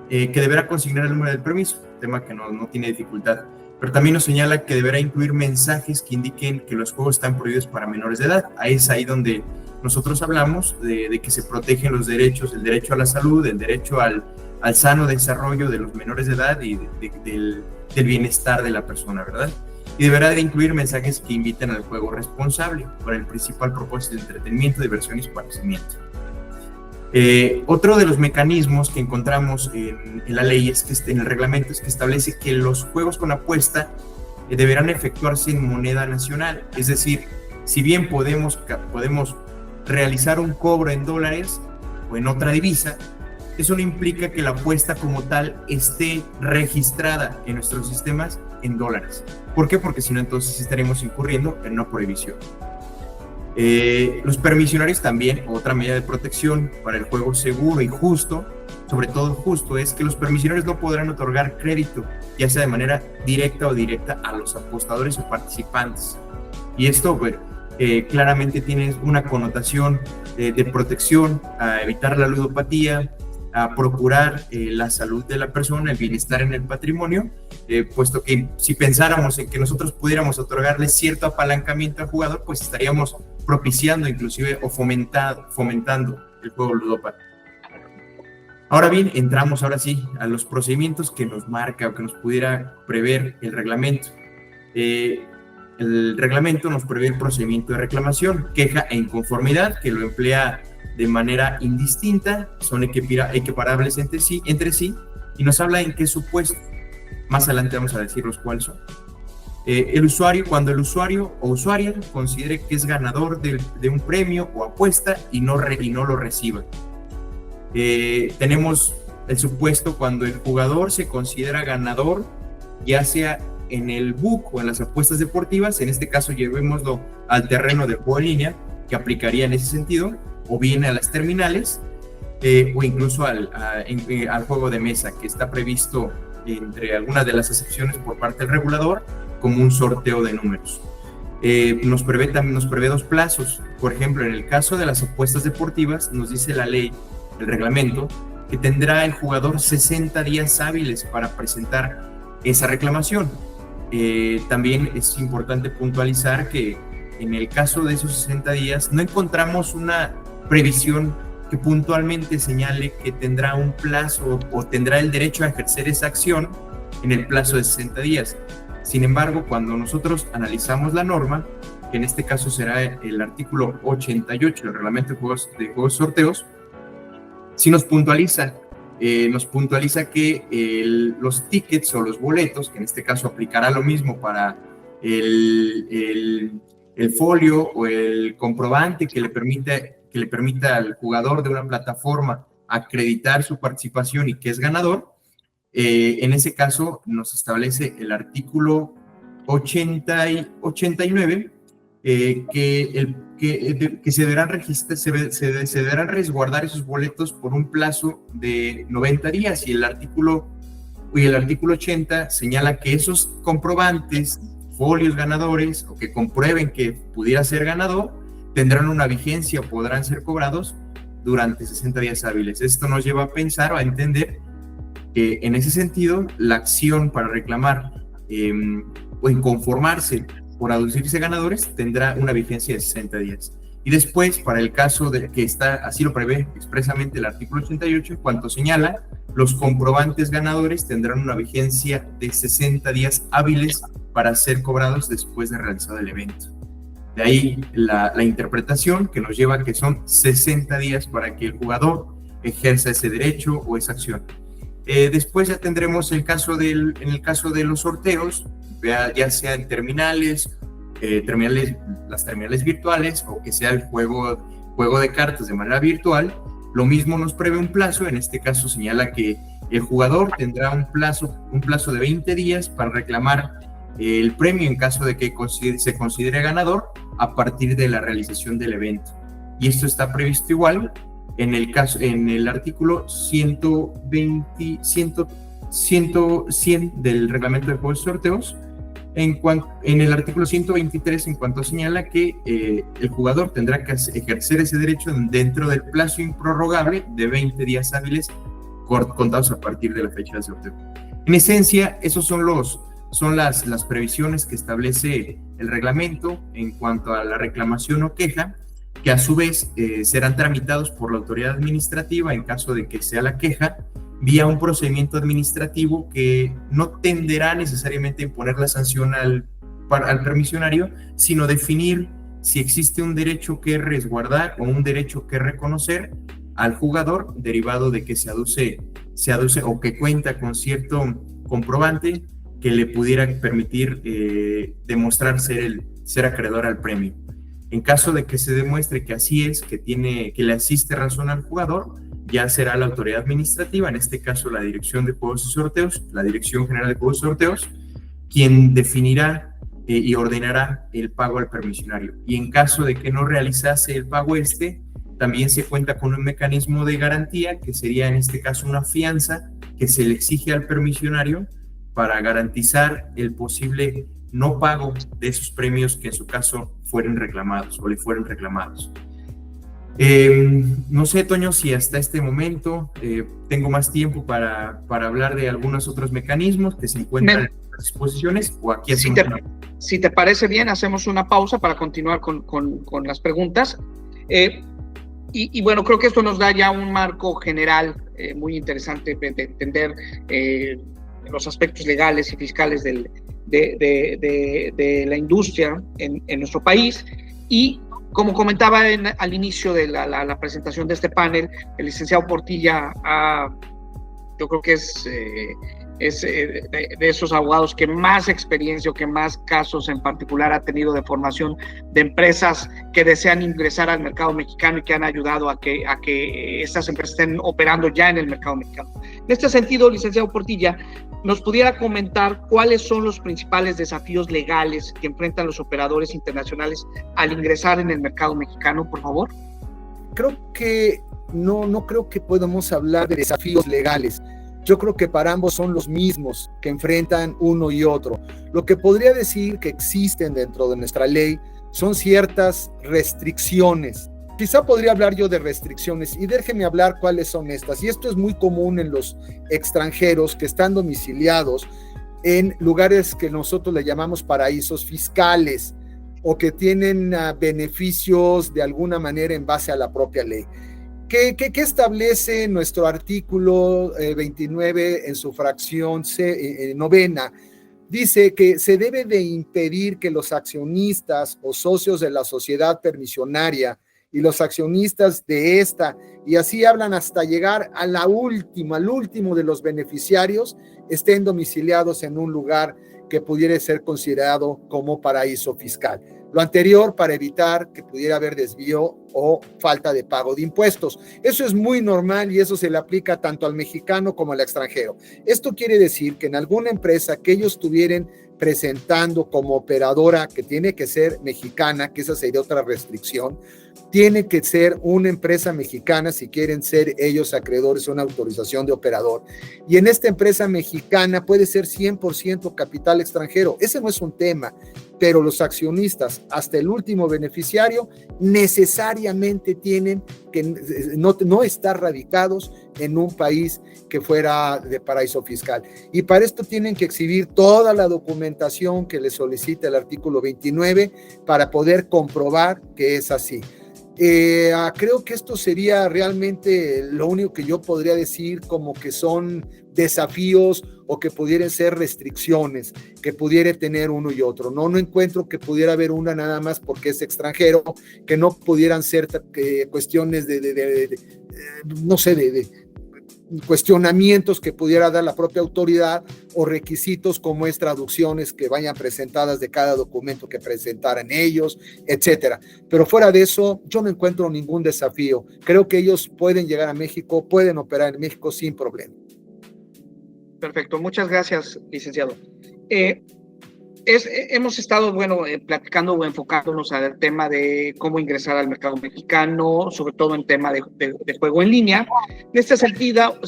que deberá consignar el número del permiso, tema que no tiene dificultad, pero también nos señala que deberá incluir mensajes que indiquen que los juegos están prohibidos para menores de edad. Es ahí donde nosotros hablamos de que se protegen los derechos, el derecho a la salud, el derecho al sano desarrollo de los menores de edad y del bienestar de la persona, ¿verdad? Y deberá de incluir mensajes que inviten al juego responsable, con el principal propósito de entretenimiento, diversión y esparcimiento. Otro de los mecanismos que encontramos en la ley, en el reglamento, es que establece que los juegos con apuesta deberán efectuarse en moneda nacional. Es decir, si bien podemos realizar un cobro en dólares o en otra divisa, eso no implica que la apuesta como tal esté registrada en nuestros sistemas en dólares. ¿Por qué? Porque si no, entonces estaremos incurriendo en una prohibición. Los permisionarios también, otra medida de protección para el juego seguro y justo, sobre todo justo, es que los permisionarios no podrán otorgar crédito, ya sea de manera directa o directa, a los apostadores o participantes. Y esto, bueno, claramente tiene una connotación de protección, a evitar la ludopatía, a procurar la salud de la persona, el bienestar en el patrimonio, puesto que si pensáramos en que nosotros pudiéramos otorgarle cierto apalancamiento al jugador, pues estaríamos propiciando inclusive o fomentando el juego ludópata. Ahora bien, entramos ahora sí a los procedimientos que nos marca o que nos pudiera prever el reglamento. el reglamento nos prevé el procedimiento de reclamación, queja e inconformidad, que lo emplea de manera indistinta, son equiparables entre sí, y nos habla en qué supuesto. Más adelante vamos a decir los cuáles son. El usuario, cuando el usuario o usuaria considere que es ganador de un premio o apuesta y no lo reciba. Tenemos el supuesto cuando el jugador se considera ganador, ya sea en el book o en las apuestas deportivas, en este caso llevémoslo al terreno de juego en línea, que aplicaría en ese sentido, o bien a las terminales, o incluso al juego de mesa, que está previsto entre algunas de las excepciones por parte del regulador, como un sorteo de números. Nos prevé 2 plazos. Por ejemplo, en el caso de las apuestas deportivas, nos dice la ley, el reglamento, que tendrá el jugador 60 días hábiles para presentar esa reclamación. También es importante puntualizar que en el caso de esos 60 días no encontramos una previsión que puntualmente señale que tendrá un plazo o tendrá el derecho a ejercer esa acción en el plazo de 60 días. Sin embargo, cuando nosotros analizamos la norma, que en este caso será el artículo 88 del reglamento de juegos sorteos, sí nos puntualiza que los tickets o los boletos, que en este caso aplicará lo mismo para el folio o el comprobante que le permita al jugador de una plataforma acreditar su participación y que es ganador. En ese caso nos establece el artículo 89 que se deberán resguardar esos boletos por un plazo de 90 días y el artículo 80 señala que esos comprobantes, folios ganadores o que comprueben que pudiera ser ganador tendrán una vigencia o podrán ser cobrados durante 60 días hábiles. Esto nos lleva a pensar o a entender que en ese sentido la acción para reclamar o inconformarse por aducirse ganadores tendrá una vigencia de 60 días. Y después, para el caso de que así lo prevé expresamente el artículo 88, en cuanto señala, los comprobantes ganadores tendrán una vigencia de 60 días hábiles para ser cobrados después de realizado el evento. De ahí la interpretación que nos lleva a que son 60 días para que el jugador ejerza ese derecho o esa acción. Después ya tendremos en el caso de los sorteos, ya sea en las terminales virtuales o que sea el juego de cartas de manera virtual. Lo mismo nos prevé un plazo, en este caso señala que el jugador tendrá un plazo de 20 días para reclamar el premio en caso de que se considere ganador a partir de la realización del evento. Y esto está previsto igual en el artículo 100 del reglamento de juegos y sorteos, en el artículo 123 en cuanto señala que el jugador tendrá que ejercer ese derecho dentro del plazo improrrogable de 20 días hábiles contados a partir de la fecha del sorteo. En esencia, esos son las previsiones que establece el reglamento en cuanto a la reclamación o queja, que a su vez serán tramitados por la autoridad administrativa en caso de que sea la queja, vía un procedimiento administrativo que no tenderá necesariamente a imponer la sanción al permisionario, sino definir si existe un derecho que resguardar o un derecho que reconocer al jugador derivado de que se aduce o que cuenta con cierto comprobante que le pudiera permitir demostrar ser acreedor al premio. En caso de que se demuestre que así es, que le asiste razón al jugador, ya será la autoridad administrativa, en este caso la Dirección de Juegos y Sorteos, la Dirección General de Juegos y Sorteos, quien definirá y ordenará el pago al permisionario. Y en caso de que no realizase el pago también se cuenta con un mecanismo de garantía, que sería en este caso una fianza que se le exige al permisionario para garantizar el posible no pago de esos premios que en su caso fueron reclamados o le fueron reclamados. No sé, Toño, si hasta este momento tengo más tiempo para hablar de algunos otros mecanismos que se encuentran en las disposiciones o aquí hacemos si te parece bien, hacemos una pausa para continuar con las preguntas. Y bueno, creo que esto nos da ya un marco general muy interesante de entender los aspectos legales y fiscales del de la industria en nuestro país. Y como comentaba al inicio de la presentación de este panel, el licenciado Portilla yo creo que es de esos abogados que más experiencia o que más casos en particular ha tenido de formación de empresas que desean ingresar al mercado mexicano y que han ayudado a que estas empresas estén operando ya en el mercado mexicano. En este sentido, licenciado Portilla, ¿nos pudiera comentar cuáles son los principales desafíos legales que enfrentan los operadores internacionales al ingresar en el mercado mexicano, por favor? Creo que no creo que podamos hablar de desafíos legales. Yo creo que para ambos son los mismos que enfrentan uno y otro. Lo que podría decir que existen dentro de nuestra ley son ciertas restricciones. Quizá podría hablar yo de restricciones y déjenme hablar cuáles son estas. Y esto es muy común en los extranjeros que están domiciliados en lugares que nosotros le llamamos paraísos fiscales o que tienen beneficios de alguna manera en base a la propia ley. ¿Qué establece nuestro artículo 29 en su fracción novena? Dice que se debe de impedir que los accionistas o socios de la sociedad permisionaria y los accionistas de esta, y así hablan hasta llegar a al último de los beneficiarios, estén domiciliados en un lugar que pudiera ser considerado como paraíso fiscal. Lo anterior para evitar que pudiera haber desvío o falta de pago de impuestos. Eso es muy normal y eso se le aplica tanto al mexicano como al extranjero. Esto quiere decir que en alguna empresa que ellos estuvieran presentando como operadora, que tiene que ser mexicana, que esa sería otra restricción, tiene que ser una empresa mexicana si quieren ser ellos acreedores a una autorización de operador. Y en esta empresa mexicana puede ser 100% capital extranjero. Ese no es un tema, pero los accionistas, hasta el último beneficiario, necesariamente tienen que no estar radicados en un país que fuera de paraíso fiscal. Y para esto tienen que exhibir toda la documentación que les solicita el artículo 29 para poder comprobar que es así. Creo que esto sería realmente lo único que yo podría decir como que son desafíos o que pudieran ser restricciones que pudiera tener uno y otro. No encuentro que pudiera haber una nada más porque es extranjero, que no pudieran ser cuestiones de cuestionamientos que pudiera dar la propia autoridad o requisitos como es traducciones que vayan presentadas de cada documento que presentaran ellos, etcétera. Pero fuera de eso, yo no encuentro ningún desafío. Creo que ellos pueden llegar a México, pueden operar en México sin problema. Perfecto, muchas gracias, licenciado. Hemos estado, platicando o enfocándonos al tema de cómo ingresar al mercado mexicano, sobre todo en tema de juego en línea. En este sentido,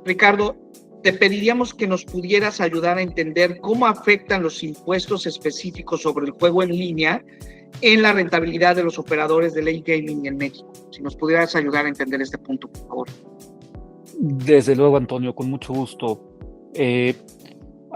Ricardo, te pediríamos que nos pudieras ayudar a entender cómo afectan los impuestos específicos sobre el juego en línea en la rentabilidad de los operadores del e-gaming en México. Si nos pudieras ayudar a entender este punto, por favor. Desde luego, Antonio, con mucho gusto.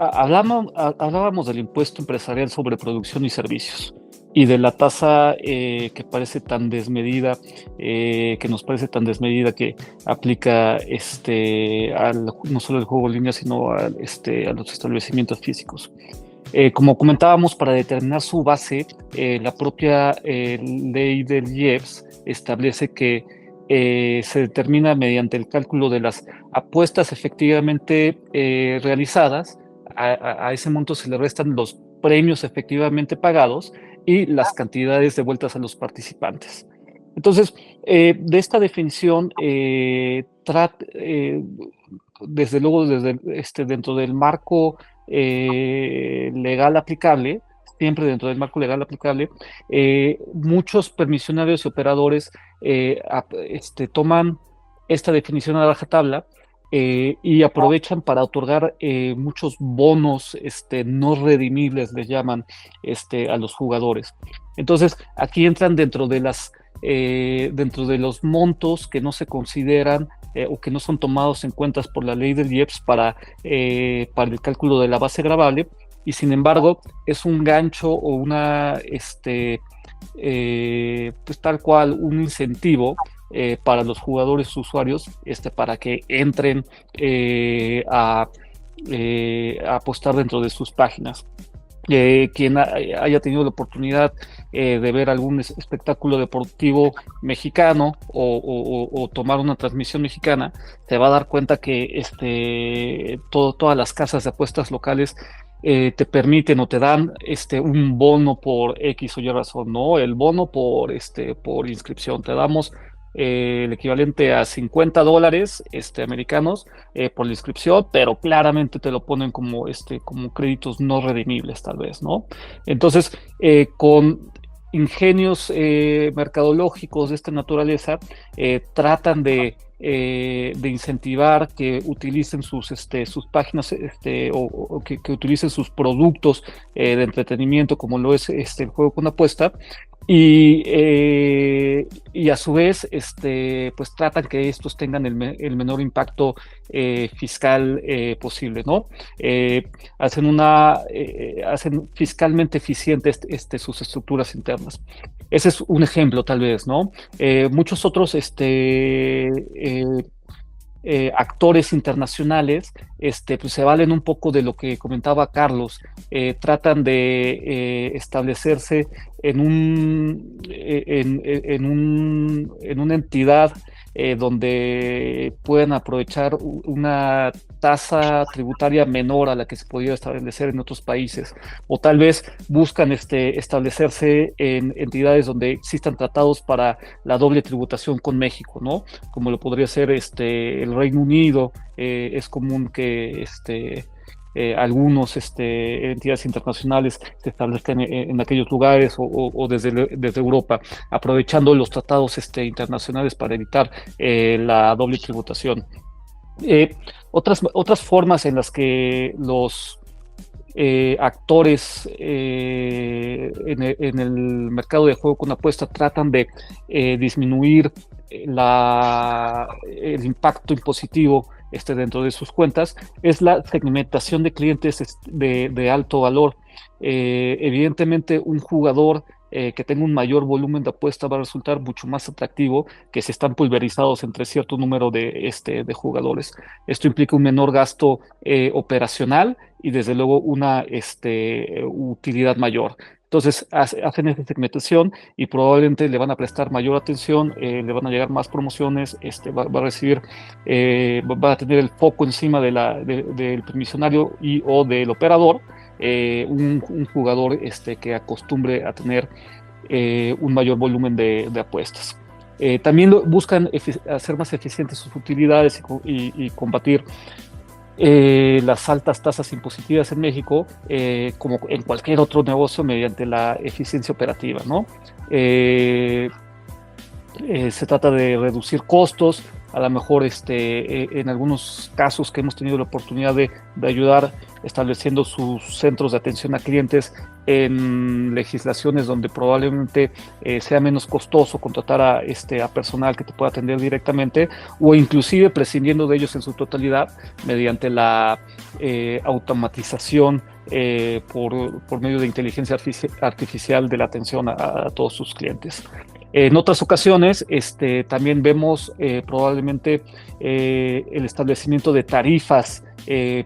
Hablábamos del impuesto empresarial sobre producción y servicios y de la tasa que parece tan desmedida, que nos parece tan desmedida que aplica no solo al juego en línea, sino a los establecimientos físicos. Como comentábamos, para determinar su base, la propia ley del IEPS establece que se determina mediante el cálculo de las apuestas efectivamente realizadas. A ese monto se le restan los premios efectivamente pagados y las cantidades devueltas a los participantes. Entonces, de esta definición, desde luego, dentro del marco legal aplicable, siempre dentro del marco legal aplicable, muchos permisionarios y operadores toman esta definición a rajatabla y aprovechan para otorgar muchos bonos no redimibles, les llaman a los jugadores. Entonces, aquí entran dentro de los montos que no se consideran o que no son tomados en cuenta por la ley del IEPS para el cálculo de la base gravable, y sin embargo es un gancho o una pues tal cual un incentivo para los jugadores usuarios para que entren a apostar dentro de sus páginas. Quien haya tenido la oportunidad de ver algún espectáculo deportivo mexicano o tomar una transmisión mexicana, se va a dar cuenta que todas las casas de apuestas locales te permiten o te dan un bono por X o Y razón, ¿no? El bono por inscripción. Te damos el equivalente a $50 americanos por la inscripción, pero claramente te lo ponen como créditos no redimibles, tal vez, ¿no? Entonces, con ingenios mercadológicos de esta naturaleza, tratan de incentivar que utilicen sus páginas o que utilicen sus productos de entretenimiento, como lo es el juego con apuesta, y a su vez pues tratan que estos tengan el menor impacto fiscal posible, ¿no? Hacen fiscalmente eficientes sus estructuras internas. Ese es un ejemplo, tal vez, ¿no? Muchos otros actores internacionales pues se valen un poco de lo que comentaba Carlos. Tratan de establecerse en una entidad donde puedan aprovechar una tasa tributaria menor a la que se podría establecer en otros países, o tal vez buscan establecerse en entidades donde existan tratados para la doble tributación con México, ¿no? Como lo podría ser el Reino Unido. Es común que algunos entidades internacionales se establezcan en aquellos lugares o desde Europa, aprovechando los tratados internacionales para evitar la doble tributación. Otras formas en las que los actores en el mercado de juego con apuesta tratan de disminuir el impacto impositivo dentro de sus cuentas, es la segmentación de clientes de alto valor. Evidentemente, un jugador que tenga un mayor volumen de apuesta va a resultar mucho más atractivo que si están pulverizados entre cierto número de jugadores. Esto implica un menor gasto operacional y desde luego una utilidad mayor. Entonces hacen esta segmentación y probablemente le van a prestar mayor atención, le van a llegar más promociones, va a recibir, va a tener el foco encima del permisionario o del operador, un jugador que acostumbre a tener un mayor volumen de apuestas. También buscan hacer más eficientes sus utilidades y combatir las altas tasas impositivas en México, como en cualquier otro negocio, mediante la eficiencia operativa, ¿no? Se trata de reducir costos. A lo mejor en algunos casos que hemos tenido la oportunidad de ayudar estableciendo sus centros de atención a clientes en legislaciones donde probablemente sea menos costoso contratar a personal que te pueda atender directamente, o inclusive prescindiendo de ellos en su totalidad mediante la automatización por medio de inteligencia artificial de la atención a todos sus clientes. En otras ocasiones también vemos probablemente el establecimiento de tarifas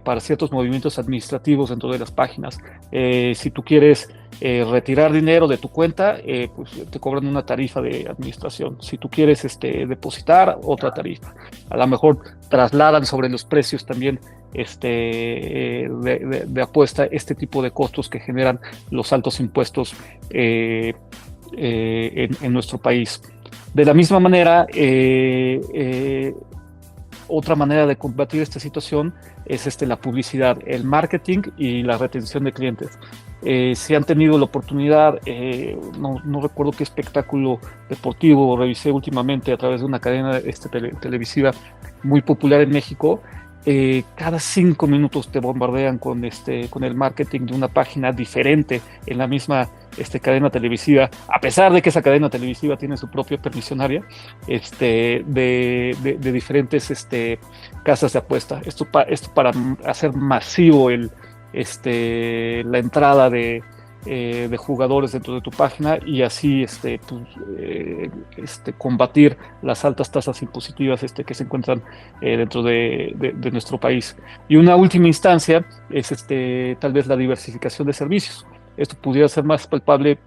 para ciertos movimientos administrativos dentro de las páginas. Si tú quieres retirar dinero de tu cuenta, pues te cobran una tarifa de administración. Si tú quieres depositar, otra tarifa. A lo mejor trasladan sobre los precios también de apuesta este tipo de costos que generan los altos impuestos en nuestro país. De la misma manera, otra manera de combatir esta situación es la publicidad, el marketing y la retención de clientes. Si han tenido la oportunidad, no recuerdo qué espectáculo deportivo revisé últimamente a través de una cadena televisiva muy popular en México. Cada 5 minutos te bombardean con el marketing de una página diferente en la misma cadena televisiva, a pesar de que esa cadena televisiva tiene su propia permisionaria, de diferentes casas de apuesta. Esto para hacer masivo la entrada de de jugadores dentro de tu página y así combatir las altas tasas impositivas que se encuentran dentro de nuestro país. Y una última instancia es tal vez la diversificación de servicios. Esto pudiera ser más palpable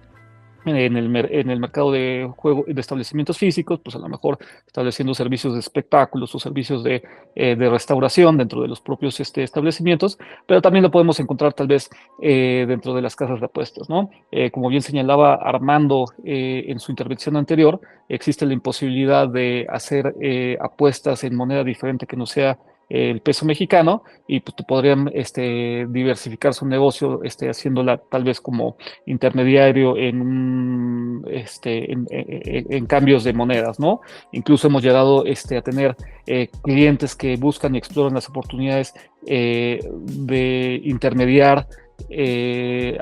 en el mercado de juego de establecimientos físicos, pues a lo mejor estableciendo servicios de espectáculos o servicios de restauración dentro de los propios establecimientos, pero también lo podemos encontrar tal vez dentro de las casas de apuestas, ¿no? Como bien señalaba Armando en su intervención anterior, existe la imposibilidad de hacer apuestas en moneda diferente que no sea el peso mexicano, y pues podrían diversificar su negocio haciéndola tal vez como intermediario en cambios de monedas, ¿no? Incluso hemos llegado a tener clientes que buscan y exploran las oportunidades de intermediar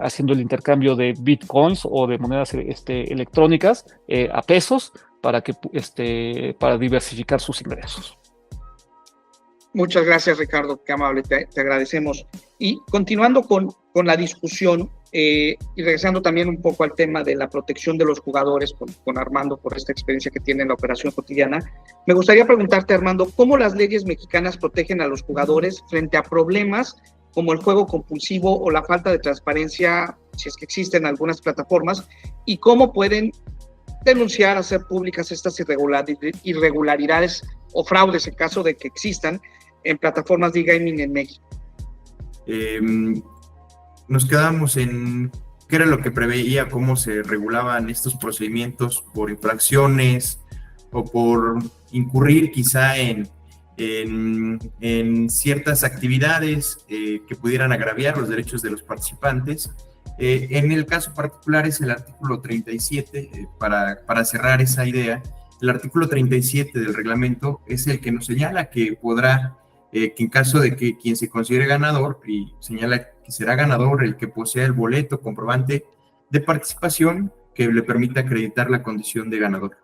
haciendo el intercambio de bitcoins o de monedas electrónicas a pesos para diversificar sus ingresos. Muchas gracias, Ricardo, qué amable, te agradecemos. Y continuando con la discusión y regresando también un poco al tema de la protección de los jugadores con Armando por esta experiencia que tiene en la operación cotidiana, me gustaría preguntarte, Armando, ¿cómo las leyes mexicanas protegen a los jugadores frente a problemas como el juego compulsivo o la falta de transparencia, si es que existen algunas plataformas, y cómo pueden denunciar, hacer públicas estas irregularidades o fraudes en caso de que existan en plataformas de gaming en México? Nos quedamos en qué era lo que preveía, cómo se regulaban estos procedimientos por infracciones o por incurrir quizá en ciertas actividades que pudieran agraviar los derechos de los participantes. En el caso particular es el artículo 37, para cerrar esa idea. El artículo 37 del reglamento es el que nos señala que podrá, que en caso de que quien se considere ganador, y señala que será ganador el que posea el boleto comprobante de participación que le permita acreditar la condición de ganador.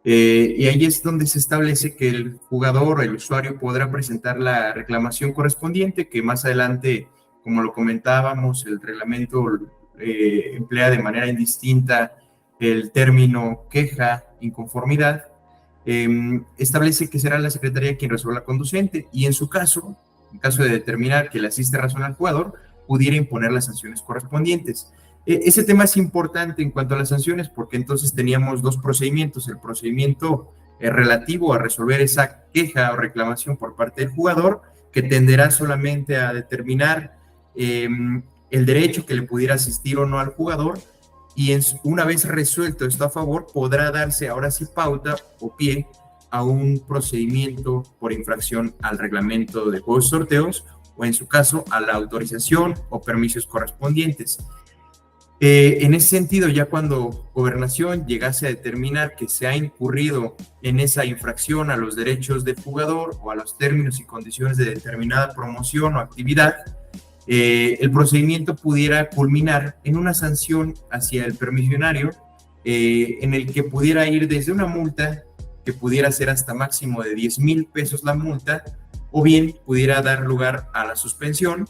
Y ahí es donde se establece que el jugador o el usuario podrá presentar la reclamación correspondiente, que más adelante, como lo comentábamos, el reglamento emplea de manera indistinta el término queja, inconformidad. Establece que será la Secretaría quien resuelva conducente y en caso de determinar que le asiste razón al jugador, pudiera imponer las sanciones correspondientes. Ese tema es importante en cuanto a las sanciones porque entonces teníamos dos procedimientos: el procedimiento relativo a resolver esa queja o reclamación por parte del jugador, que tenderá solamente a determinar el derecho que le pudiera asistir o no al jugador, y una vez resuelto esto a favor, podrá darse ahora sí pauta o pie a un procedimiento por infracción al reglamento de juegos y sorteos, o en su caso a la autorización o permisos correspondientes. En ese sentido, ya cuando Gobernación llegase a determinar que se ha incurrido en esa infracción a los derechos del jugador o a los términos y condiciones de determinada promoción o actividad, el procedimiento pudiera culminar en una sanción hacia el permisionario, en el que pudiera ir desde una multa que pudiera ser hasta máximo de 10,000 pesos la multa, o bien pudiera dar lugar a la suspensión,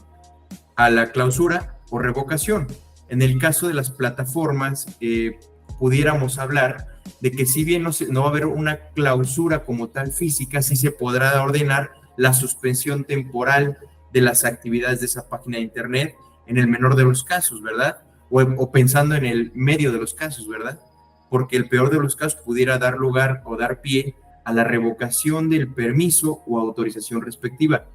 a la clausura o revocación. En el caso de las plataformas, pudiéramos hablar de que si bien no va a haber una clausura como tal física, sí se podrá ordenar la suspensión temporal de las actividades de esa página de internet en el menor de los casos, ¿verdad? O pensando en el medio de los casos, ¿verdad? Porque el peor de los casos pudiera dar lugar o dar pie a la revocación del permiso o autorización respectiva.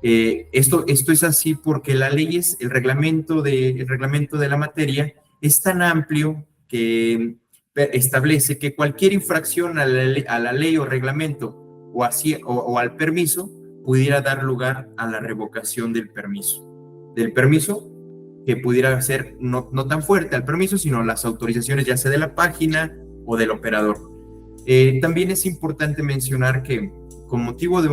Esto es así porque la ley el reglamento de la materia es tan amplio que establece que cualquier infracción a la ley o reglamento o al permiso pudiera dar lugar a la revocación del permiso que pudiera ser no tan fuerte al permiso, sino las autorizaciones ya sea de la página o del operador. También es importante mencionar que con motivo de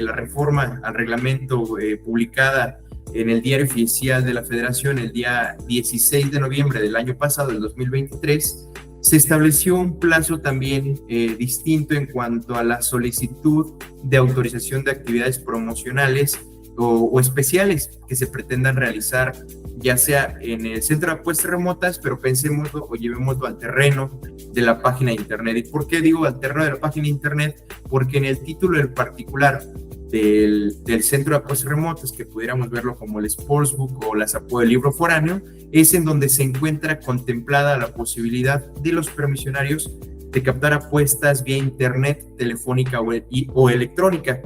la reforma al reglamento publicada en el Diario Oficial de la Federación el día 16 de noviembre del año pasado, el 2023, se estableció un plazo también distinto en cuanto a la solicitud de autorización de actividades promocionales o especiales que se pretendan realizar, ya sea en el centro de apuestas remotas, pero pensémoslo o llevémoslo al terreno de la página de internet. ¿Y por qué digo al terreno de la página de internet? Porque en el título en particular del centro de apuestas remotas, que pudiéramos verlo como el Sportsbook o el libro foráneo, es en donde se encuentra contemplada la posibilidad de los permisionarios de captar apuestas vía internet, telefónica o electrónica,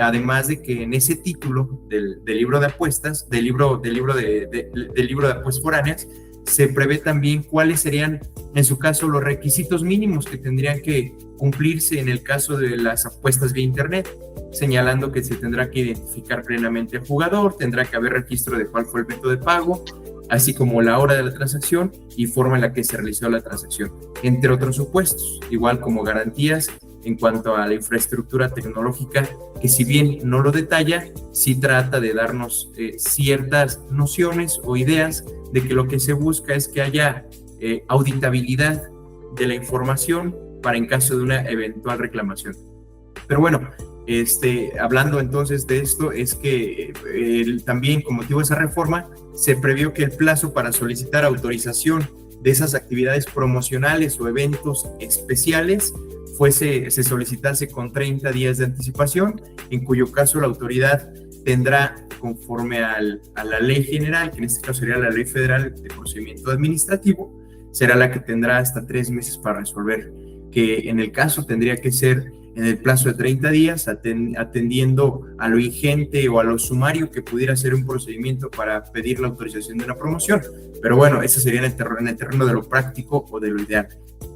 además de que en ese título del libro de apuestas, del libro de apuestas foráneas, se prevé también cuáles serían, en su caso, los requisitos mínimos que tendrían que cumplirse en el caso de las apuestas vía internet, señalando que se tendrá que identificar plenamente al jugador, tendrá que haber registro de cuál fue el método de pago, así como la hora de la transacción y forma en la que se realizó la transacción, entre otros supuestos, igual como garantías en cuanto a la infraestructura tecnológica, que si bien no lo detalla, sí trata de darnos ciertas nociones o ideas de que lo que se busca es que haya auditabilidad de la información para en caso de una eventual reclamación. Pero bueno, hablando entonces de esto, es que también con motivo de esa reforma se previó que el plazo para solicitar autorización de esas actividades promocionales o eventos especiales se solicitase con 30 días de anticipación, en cuyo caso la autoridad tendrá, conforme a la ley general, que en este caso sería la Ley Federal de Procedimiento Administrativo, será la que tendrá hasta 3 meses para resolver, que en el caso tendría que ser en el plazo de 30 días, atendiendo a lo vigente o a lo sumario que pudiera ser un procedimiento para pedir la autorización de una promoción. Pero bueno, eso sería en el terreno de lo práctico o de lo ideal.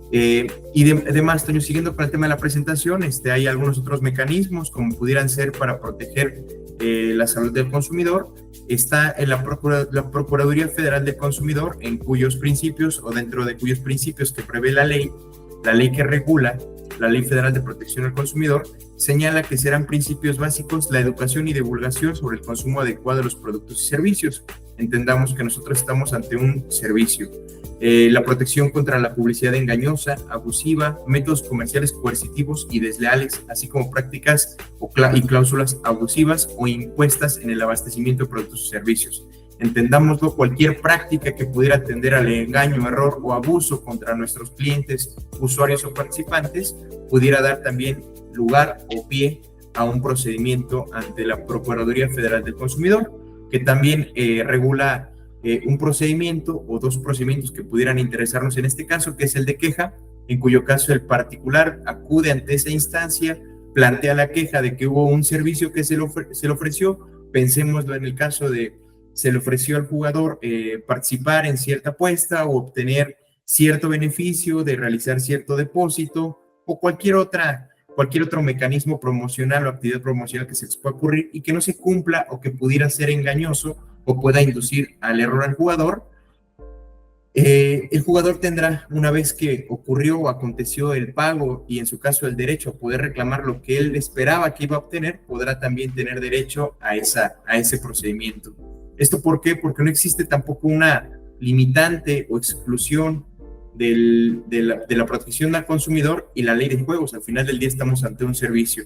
Y además, Toño, siguiendo con el tema de la presentación, hay algunos otros mecanismos como pudieran ser para proteger la salud del consumidor. Está en la Procuraduría Federal del Consumidor, en cuyos principios o dentro de cuyos principios que prevé la ley que regula la Ley Federal de Protección al Consumidor, señala que serán principios básicos la educación y divulgación sobre el consumo adecuado de los productos y servicios. Entendamos que nosotros estamos ante un servicio. La protección contra la publicidad engañosa, abusiva, métodos comerciales coercitivos y desleales, así como prácticas y cláusulas abusivas o impuestas en el abastecimiento de productos y servicios. Entendámoslo, cualquier práctica que pudiera tender al engaño, error o abuso contra nuestros clientes, usuarios o participantes, pudiera dar también lugar o pie a un procedimiento ante la Procuraduría Federal del Consumidor, que también regula un procedimiento o dos procedimientos que pudieran interesarnos en este caso, que es el de queja, en cuyo caso el particular acude ante esa instancia, plantea la queja de que hubo un servicio que se le ofreció. Pensémoslo en el caso de se le ofreció al jugador participar en cierta apuesta o obtener cierto beneficio de realizar cierto depósito o cualquier otro mecanismo promocional o actividad promocional que se les pueda ocurrir y que no se cumpla o que pudiera ser engañoso o pueda inducir al error al jugador. El jugador tendrá, una vez que ocurrió o aconteció el pago y en su caso el derecho a poder reclamar lo que él esperaba que iba a obtener, podrá también tener derecho a ese procedimiento. ¿Esto por qué? Porque no existe tampoco una limitante o exclusión de la protección al consumidor y la ley de juegos. Al final del día estamos ante un servicio.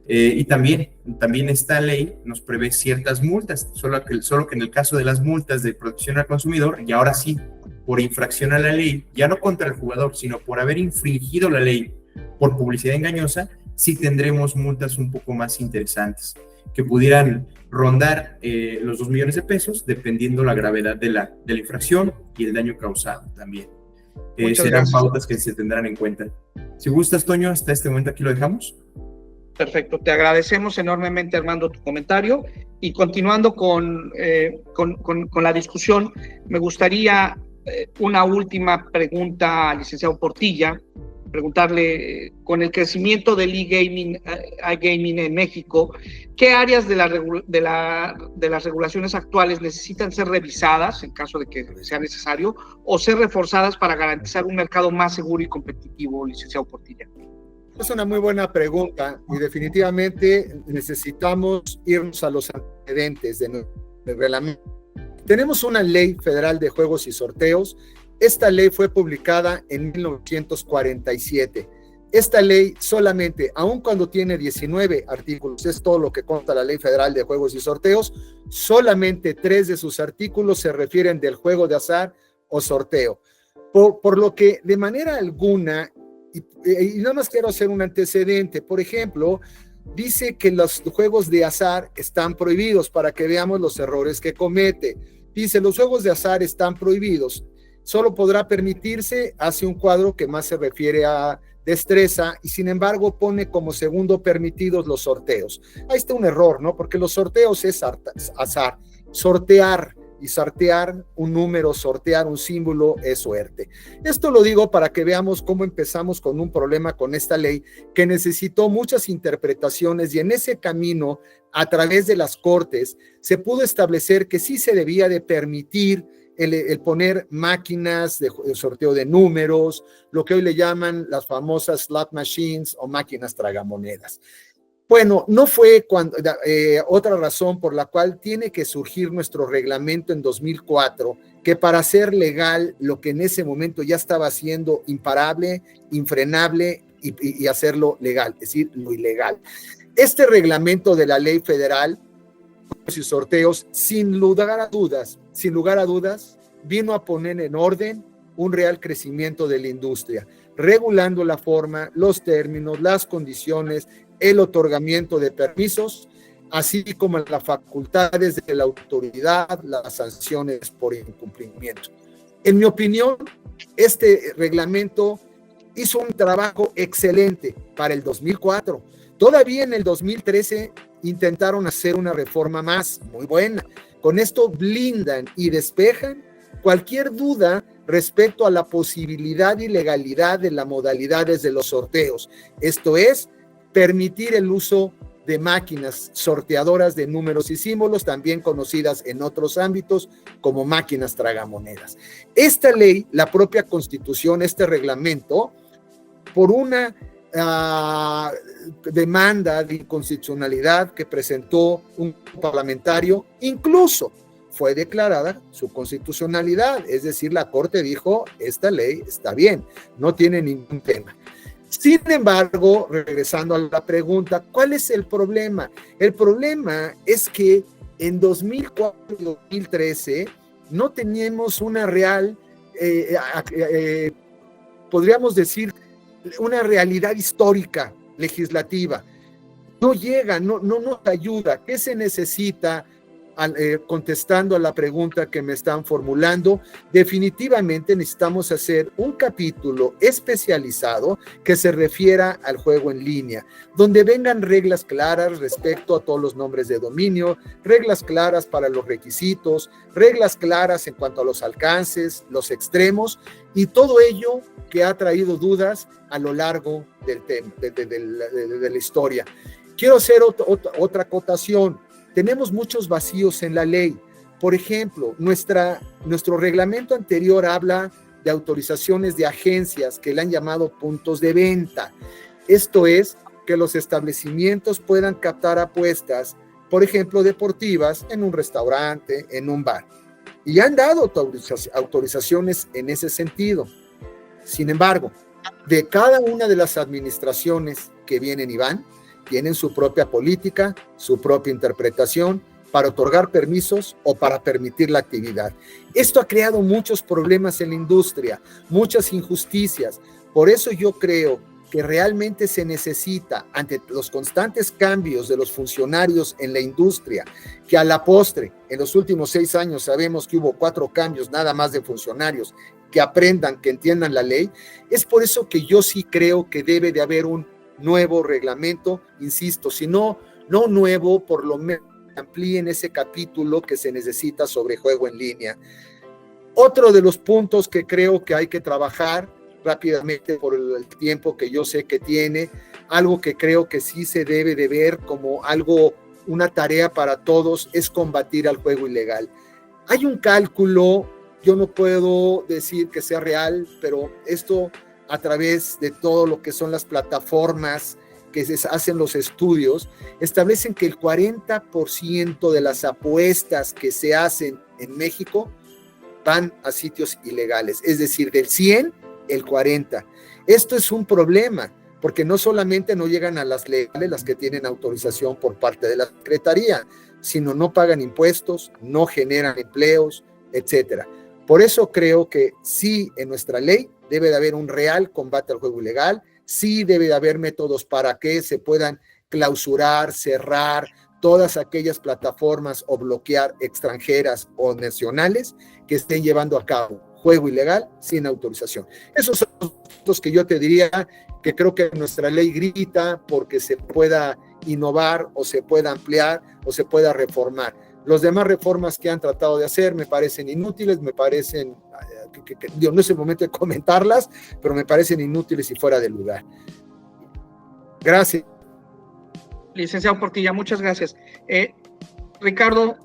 Y también esta ley nos prevé ciertas multas, solo que en el caso de las multas de protección al consumidor, y ahora sí, por infracción a la ley, ya no contra el jugador, sino por haber infringido la ley por publicidad engañosa, sí tendremos multas un poco más interesantes, que pudieran rondar los 2 millones de pesos, dependiendo la gravedad de la infracción y el daño causado también. Serán pautas que se tendrán en cuenta. Si gustas, Toño, hasta este momento aquí lo dejamos. Perfecto, te agradecemos enormemente, Armando, tu comentario. Y continuando con la discusión, me gustaría una última pregunta al licenciado Portilla, preguntarle, con el crecimiento del iGaming en México, ¿qué áreas de las regulaciones actuales necesitan ser revisadas en caso de que sea necesario o ser reforzadas para garantizar un mercado más seguro y competitivo, licenciado Portilla? Es una muy buena pregunta y definitivamente necesitamos irnos a los antecedentes del reglamento. Tenemos una ley federal de juegos y sorteos. Esta ley fue publicada en 1947 esta ley solamente, aun cuando tiene 19 artículos, es todo lo que consta la Ley Federal de Juegos y Sorteos, solamente 3 de sus artículos se refieren del juego de azar o sorteo. Por lo que de manera alguna, y nada más quiero hacer un antecedente, por ejemplo, dice que los juegos de azar están prohibidos para que veamos los errores que comete. Dice, los juegos de azar están prohibidos, solo podrá permitirse, hace un cuadro que más se refiere a destreza y sin embargo pone como segundo permitidos los sorteos. Ahí está un error, ¿no? Porque los sorteos es azar, sortear y sortear un número, sortear un símbolo es suerte. Esto lo digo para que veamos cómo empezamos con un problema con esta ley que necesitó muchas interpretaciones y en ese camino, a través de las cortes, se pudo establecer que sí se debía de permitir el poner máquinas de sorteo de números, lo que hoy le llaman las famosas slot machines o máquinas tragamonedas. Bueno, no fue otra razón por la cual tiene que surgir nuestro reglamento en 2004, que para hacer legal lo que en ese momento ya estaba siendo imparable, infrenable y hacerlo legal, es decir, lo ilegal. Este reglamento de la Ley Federal y sorteos, sin lugar a dudas, vino a poner en orden un real crecimiento de la industria, regulando la forma, los términos, las condiciones, el otorgamiento de permisos, así como las facultades de la autoridad, las sanciones por incumplimiento. En mi opinión, este reglamento hizo un trabajo excelente para el 2004. Todavía en el 2013 intentaron hacer una reforma más, muy buena. Con esto blindan y despejan cualquier duda respecto a la posibilidad y legalidad de las modalidades de los sorteos. Esto es, permitir el uso de máquinas sorteadoras de números y símbolos, también conocidas en otros ámbitos como máquinas tragamonedas. Esta ley, la propia Constitución, este reglamento, por una demanda de inconstitucionalidad que presentó un parlamentario, incluso fue declarada su constitucionalidad, es decir, la Corte dijo, esta ley está bien, no tiene ningún tema. Sin embargo, regresando a la pregunta, ¿cuál es el problema? El problema es que en 2004 y 2013 no teníamos una real, podríamos decir, una realidad histórica legislativa. No llega, no nos ayuda. ¿Qué se necesita? Contestando a la pregunta que me están formulando, definitivamente necesitamos hacer un capítulo especializado que se refiera al juego en línea, donde vengan reglas claras respecto a todos los nombres de dominio, reglas claras para los requisitos, reglas claras en cuanto a los alcances, los extremos y todo ello que ha traído dudas a lo largo del tema, de la historia. Quiero hacer otra acotación. Tenemos muchos vacíos en la ley. Por ejemplo, nuestro reglamento anterior habla de autorizaciones de agencias que le han llamado puntos de venta. Esto es, que los establecimientos puedan captar apuestas, por ejemplo, deportivas, en un restaurante, en un bar. Y han dado autorizaciones en ese sentido. Sin embargo, de cada una de las administraciones que vienen y van, tienen su propia política, su propia interpretación para otorgar permisos o para permitir la actividad. Esto ha creado muchos problemas en la industria, muchas injusticias. Por eso yo creo que realmente se necesita, ante los constantes cambios de los funcionarios en la industria, que a la postre, en los últimos 6 años sabemos que hubo 4 cambios nada más de funcionarios, que aprendan, que entiendan la ley. Es por eso que yo sí creo que debe de haber un nuevo reglamento, insisto, si no nuevo, por lo menos amplíen ese capítulo que se necesita sobre juego en línea. Otro de los puntos que creo que hay que trabajar rápidamente por el tiempo que yo sé que tiene, algo que creo que sí se debe de ver como algo, una tarea para todos, es combatir al juego ilegal. Hay un cálculo, yo no puedo decir que sea real, pero esto a través de todo lo que son las plataformas que se hacen los estudios, establecen que el 40% de las apuestas que se hacen en México van a sitios ilegales, es decir, del 100, el 40. Esto es un problema, porque no solamente no llegan a las legales, las que tienen autorización por parte de la Secretaría, sino no pagan impuestos, no generan empleos, etcétera. Por eso creo que sí, en nuestra ley debe de haber un real combate al juego ilegal, sí debe de haber métodos para que se puedan clausurar, cerrar todas aquellas plataformas o bloquear extranjeras o nacionales que estén llevando a cabo juego ilegal sin autorización. Esos son los que yo te diría que creo que nuestra ley grita porque se pueda innovar o se pueda ampliar o se pueda reformar. Los demás reformas que han tratado de hacer me parecen inútiles, me parecen, yo no es el momento de comentarlas, pero me parecen inútiles y fuera de lugar. Gracias. Licenciado Portilla, muchas gracias. Ricardo,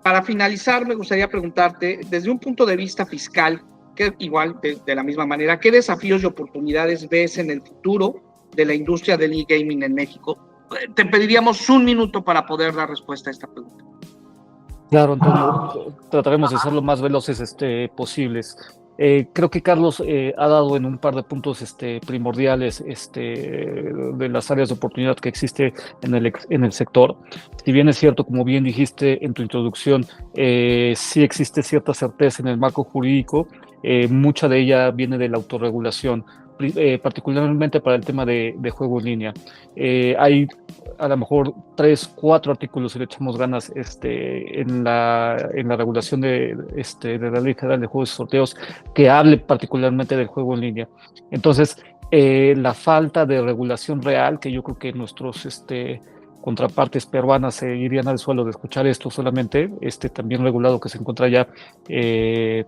para finalizar, me gustaría preguntarte, desde un punto de vista fiscal, que igual de la misma manera, ¿qué desafíos y oportunidades ves en el futuro de la industria del e-gaming en México? Te pediríamos 1 minuto para poder dar respuesta a esta pregunta. Claro, Antonio, trataremos de ser lo más veloces posibles. Creo que Carlos ha dado en un par de puntos primordiales de las áreas de oportunidad que existe en el sector. Si bien es cierto, como bien dijiste en tu introducción, sí existe cierta certeza en el marco jurídico, mucha de ella viene de la autorregulación, particularmente para el tema de juego en línea. Hay a lo mejor 3, 4 artículos, si le echamos ganas, en la regulación de la Ley Federal de Juegos y Sorteos que hable particularmente del juego en línea. Entonces, la falta de regulación real, que yo creo que nuestros contrapartes peruanas se irían al suelo de escuchar esto solamente, también regulado que se encuentra ya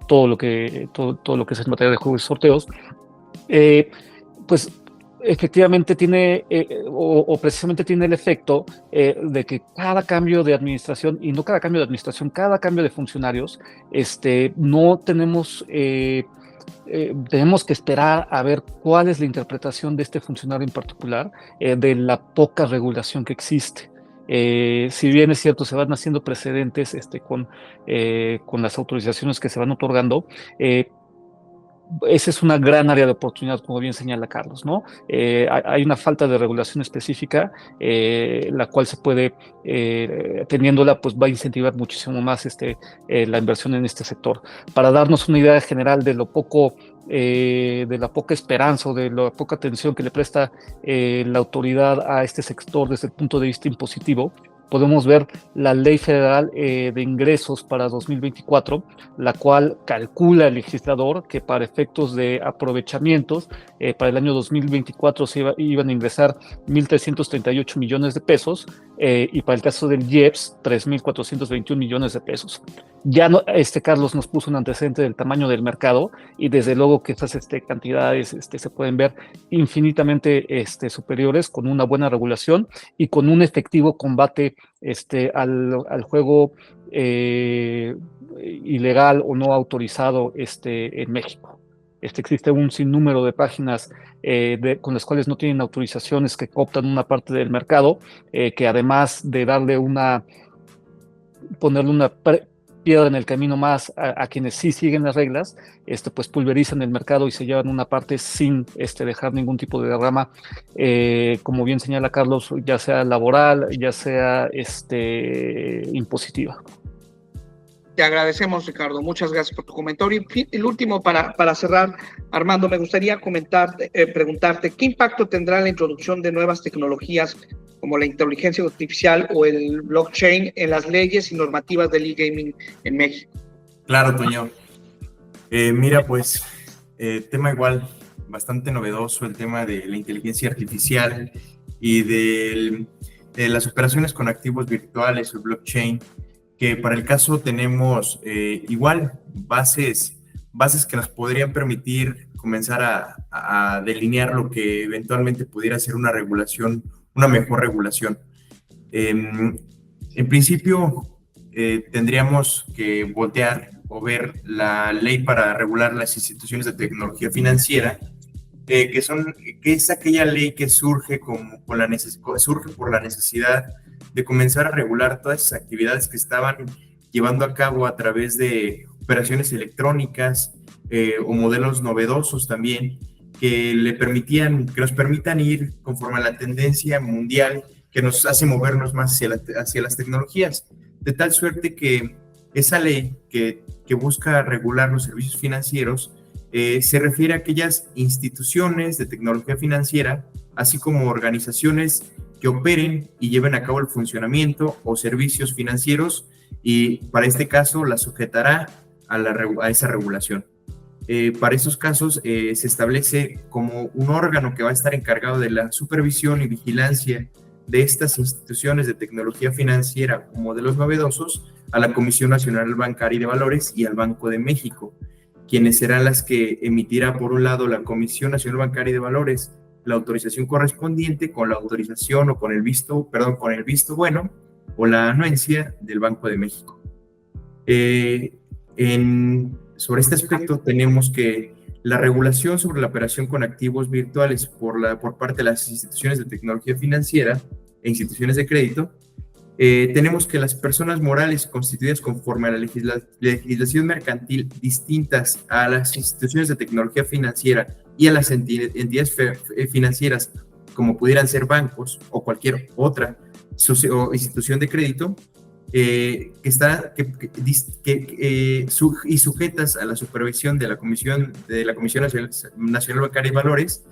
todo lo que es en materia de juegos y sorteos, pues efectivamente tiene o precisamente tiene el efecto de que cada cambio de administración, y no cada cambio de administración, cada cambio de funcionarios, no tenemos tenemos que esperar a ver cuál es la interpretación de este funcionario en particular, de la poca regulación que existe. Si bien es cierto, se van haciendo precedentes con las autorizaciones que se van otorgando, esa es una gran área de oportunidad, como bien señala Carlos, ¿no? Hay una falta de regulación específica, la cual se puede, teniéndola, pues va a incentivar muchísimo más la inversión en este sector. Para darnos una idea general de lo poco, de la poca esperanza o de la poca atención que le presta la autoridad a este sector desde el punto de vista impositivo, podemos ver la Ley Federal de Ingresos para 2024, la cual calcula el legislador que para efectos de aprovechamientos, para el año 2024 se iban a ingresar 1.338 millones de pesos, y para el caso del IEPS, 3.421 millones de pesos. Ya no, Carlos nos puso un antecedente del tamaño del mercado, y desde luego que estas cantidades se pueden ver infinitamente superiores con una buena regulación y con un efectivo combate al juego ilegal o no autorizado en México. Existe un sinnúmero de páginas con las cuales no tienen autorizaciones, que cooptan una parte del mercado, que además de ponerle una piedra en el camino más a quienes sí siguen las reglas, pues pulverizan el mercado y se llevan una parte sin dejar ningún tipo de derrama, como bien señala Carlos, ya sea laboral, ya sea impositiva. Te agradecemos, Ricardo. Muchas gracias por tu comentario. Y el último, para cerrar, Armando, me gustaría preguntarte, ¿qué impacto tendrá la introducción de nuevas tecnologías como la inteligencia artificial o el blockchain en las leyes y normativas del e-gaming en México? Claro, Toño. Mira, pues, tema igual bastante novedoso, el tema de la inteligencia artificial y de las operaciones con activos virtuales o blockchain, que para el caso tenemos igual bases que nos podrían permitir comenzar a delinear lo que eventualmente pudiera ser una mejor regulación. En principio, tendríamos que voltear o ver la ley para regular las instituciones de tecnología financiera, que es aquella ley que surge por la necesidad de comenzar a regular todas esas actividades que estaban llevando a cabo a través de operaciones electrónicas o modelos novedosos también, que nos permitan ir conforme a la tendencia mundial que nos hace movernos más hacia las tecnologías, de tal suerte que esa ley que busca regular los servicios financieros se refiere a aquellas instituciones de tecnología financiera, así como organizaciones que operen y lleven a cabo el funcionamiento o servicios financieros, y para este caso la sujetará a esa regulación. Para esos casos se establece como un órgano que va a estar encargado de la supervisión y vigilancia de estas instituciones de tecnología financiera como de los novedosos a la Comisión Nacional Bancaria y de Valores y al Banco de México, quienes serán las que emitirá, por un lado, la Comisión Nacional Bancaria y de Valores la autorización correspondiente con la autorización o con el visto bueno o la anuencia del Banco de México. Sobre este aspecto tenemos que la regulación sobre la operación con activos virtuales por parte de las instituciones de tecnología financiera e instituciones de crédito, tenemos que las personas morales constituidas conforme a la legislación mercantil distintas a las instituciones de tecnología financiera y a las entidades financieras, como pudieran ser bancos o cualquier otra institución de crédito, y sujetas a la supervisión de la Comisión Nacional Bancaria y Valores,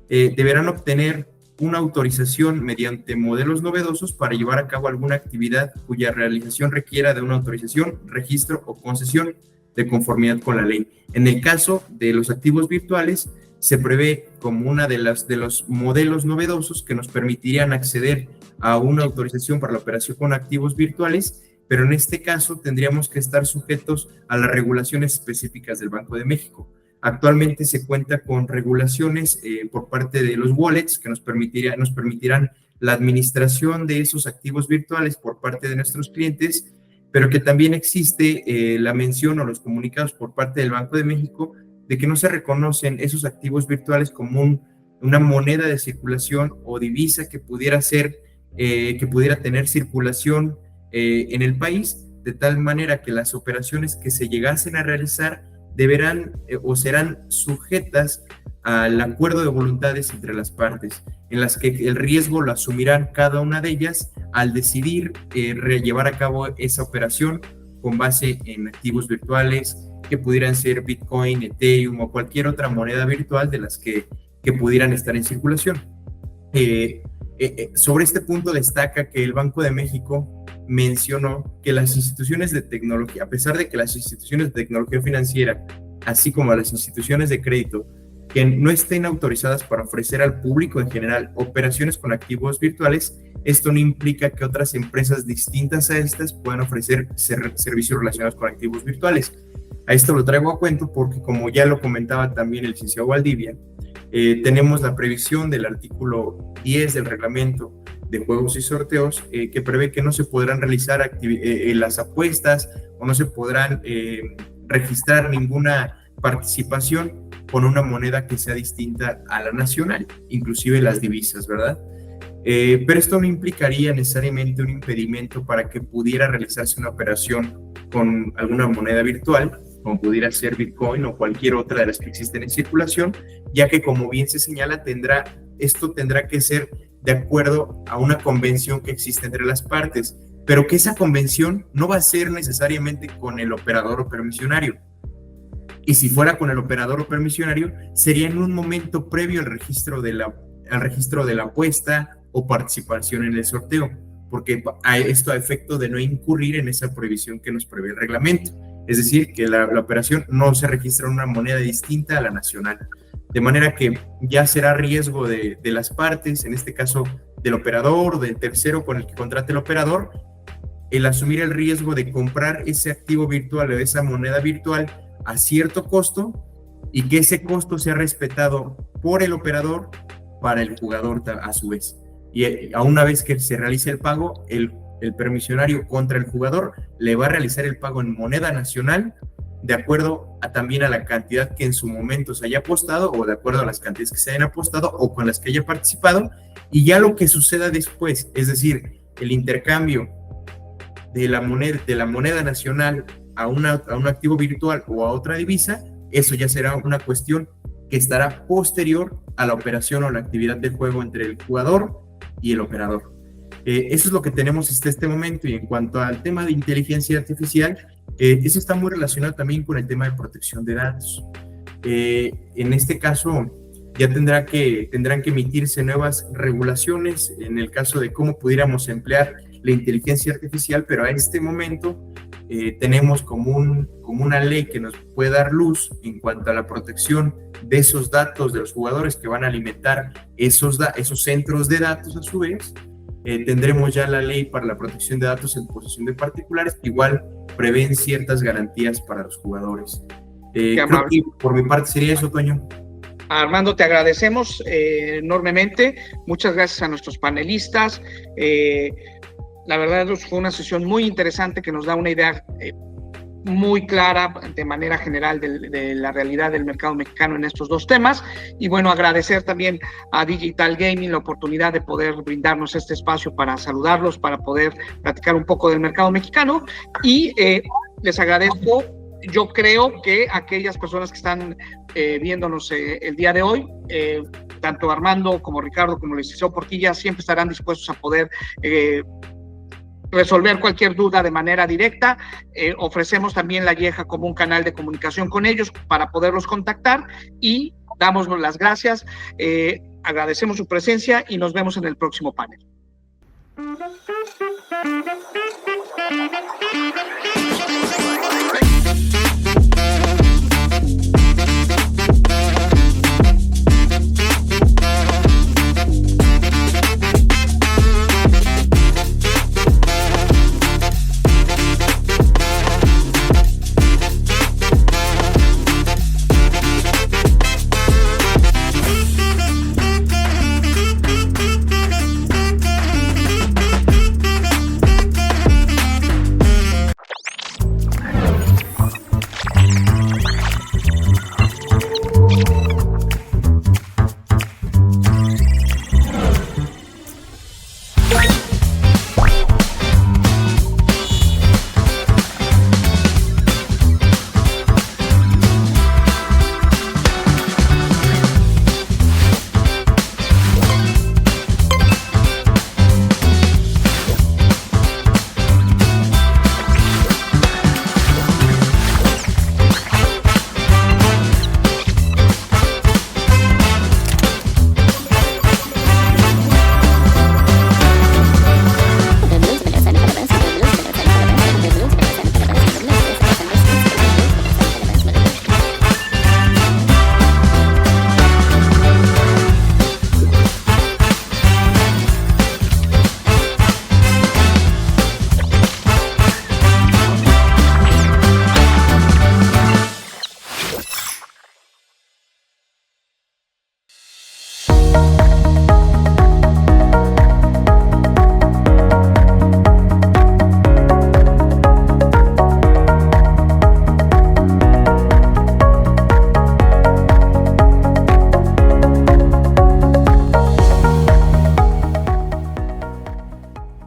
deberán obtener una autorización mediante modelos novedosos para llevar a cabo alguna actividad cuya realización requiera de una autorización, registro o concesión de conformidad con la ley. En el caso de los activos virtuales, se prevé como una de los modelos novedosos que nos permitirían acceder a una autorización para la operación con activos virtuales, pero en este caso tendríamos que estar sujetos a las regulaciones específicas del Banco de México. Actualmente se cuenta con regulaciones por parte de los wallets que nos permitirán la administración de esos activos virtuales por parte de nuestros clientes, pero que también existe la mención o los comunicados por parte del Banco de México de que no se reconocen esos activos virtuales como una moneda de circulación o divisa que pudiera tener circulación en el país, de tal manera que las operaciones que se llegasen a realizar deberán o serán sujetas al acuerdo de voluntades entre las partes, en las que el riesgo lo asumirán cada una de ellas al decidir llevar a cabo esa operación con base en activos virtuales que pudieran ser Bitcoin, Ethereum o cualquier otra moneda virtual de las que pudieran estar en circulación. Sobre este punto destaca que el Banco de México mencionó que las instituciones de tecnología, a pesar de que las instituciones de tecnología financiera, así como las instituciones de crédito, que no estén autorizadas para ofrecer al público en general operaciones con activos virtuales, esto no implica que otras empresas distintas a estas puedan ofrecer servicios relacionados con activos virtuales. A esto lo traigo a cuento porque, como ya lo comentaba también el licenciado Valdivia, tenemos la previsión del artículo 10 del reglamento de juegos y sorteos que prevé que no se podrán realizar las apuestas o no se podrán registrar ninguna participación con una moneda que sea distinta a la nacional, inclusive las divisas, ¿verdad? Pero esto no implicaría necesariamente un impedimento para que pudiera realizarse una operación con alguna moneda virtual, como pudiera ser Bitcoin o cualquier otra de las que existen en circulación, ya que, como bien se señala, esto tendrá que ser de acuerdo a una convención que existe entre las partes, pero que esa convención no va a ser necesariamente con el operador o permisionario. Y si fuera con el operador o permisionario, sería en un momento previo al registro de la apuesta o participación en el sorteo, porque esto a efecto de no incurrir en esa prohibición que nos prevé el reglamento. Es decir, que la operación no se registra en una moneda distinta a la nacional. De manera que ya será riesgo de las partes, en este caso del operador o del tercero con el que contrate el operador, el asumir el riesgo de comprar ese activo virtual o esa moneda virtual a cierto costo y que ese costo sea respetado por el operador para el jugador a su vez. Y a una vez que se realice el pago, el permisionario contra el jugador le va a realizar el pago en moneda nacional de acuerdo también a la cantidad que en su momento se haya apostado o de acuerdo a las cantidades que se hayan apostado o con las que haya participado, y ya lo que suceda después, es decir, el intercambio de la moneda nacional a un activo virtual o a otra divisa, eso ya será una cuestión que estará posterior a la operación o la actividad del juego entre el jugador y el operador. Eso es lo que tenemos hasta este momento. Y en cuanto al tema de inteligencia artificial, eso está muy relacionado también con el tema de protección de datos. En este caso, ya tendrán que emitirse nuevas regulaciones en el caso de cómo pudiéramos emplear la inteligencia artificial, pero a este momento tenemos como una ley que nos puede dar luz en cuanto a la protección de esos datos de los jugadores que van a alimentar esos centros de datos a su vez. Tendremos ya la ley para la protección de datos en posesión de particulares, que igual prevén ciertas garantías para los jugadores. Creo que por mi parte sería eso, Toño. Armando, te agradecemos enormemente. Muchas gracias a nuestros panelistas. La verdad fue una sesión muy interesante que nos da una idea muy clara de manera general de la realidad del mercado mexicano en estos dos temas. Y bueno, agradecer también a Digital Gaming la oportunidad de poder brindarnos este espacio para saludarlos, para poder platicar un poco del mercado mexicano. Y les agradezco. Yo creo que aquellas personas que están viéndonos el día de hoy, tanto Armando como Ricardo como el licenciado Portilla, siempre estarán dispuestos a poder resolver cualquier duda de manera directa. Ofrecemos también La Yeja como un canal de comunicación con ellos para poderlos contactar, y damos las gracias, agradecemos su presencia y nos vemos en el próximo panel.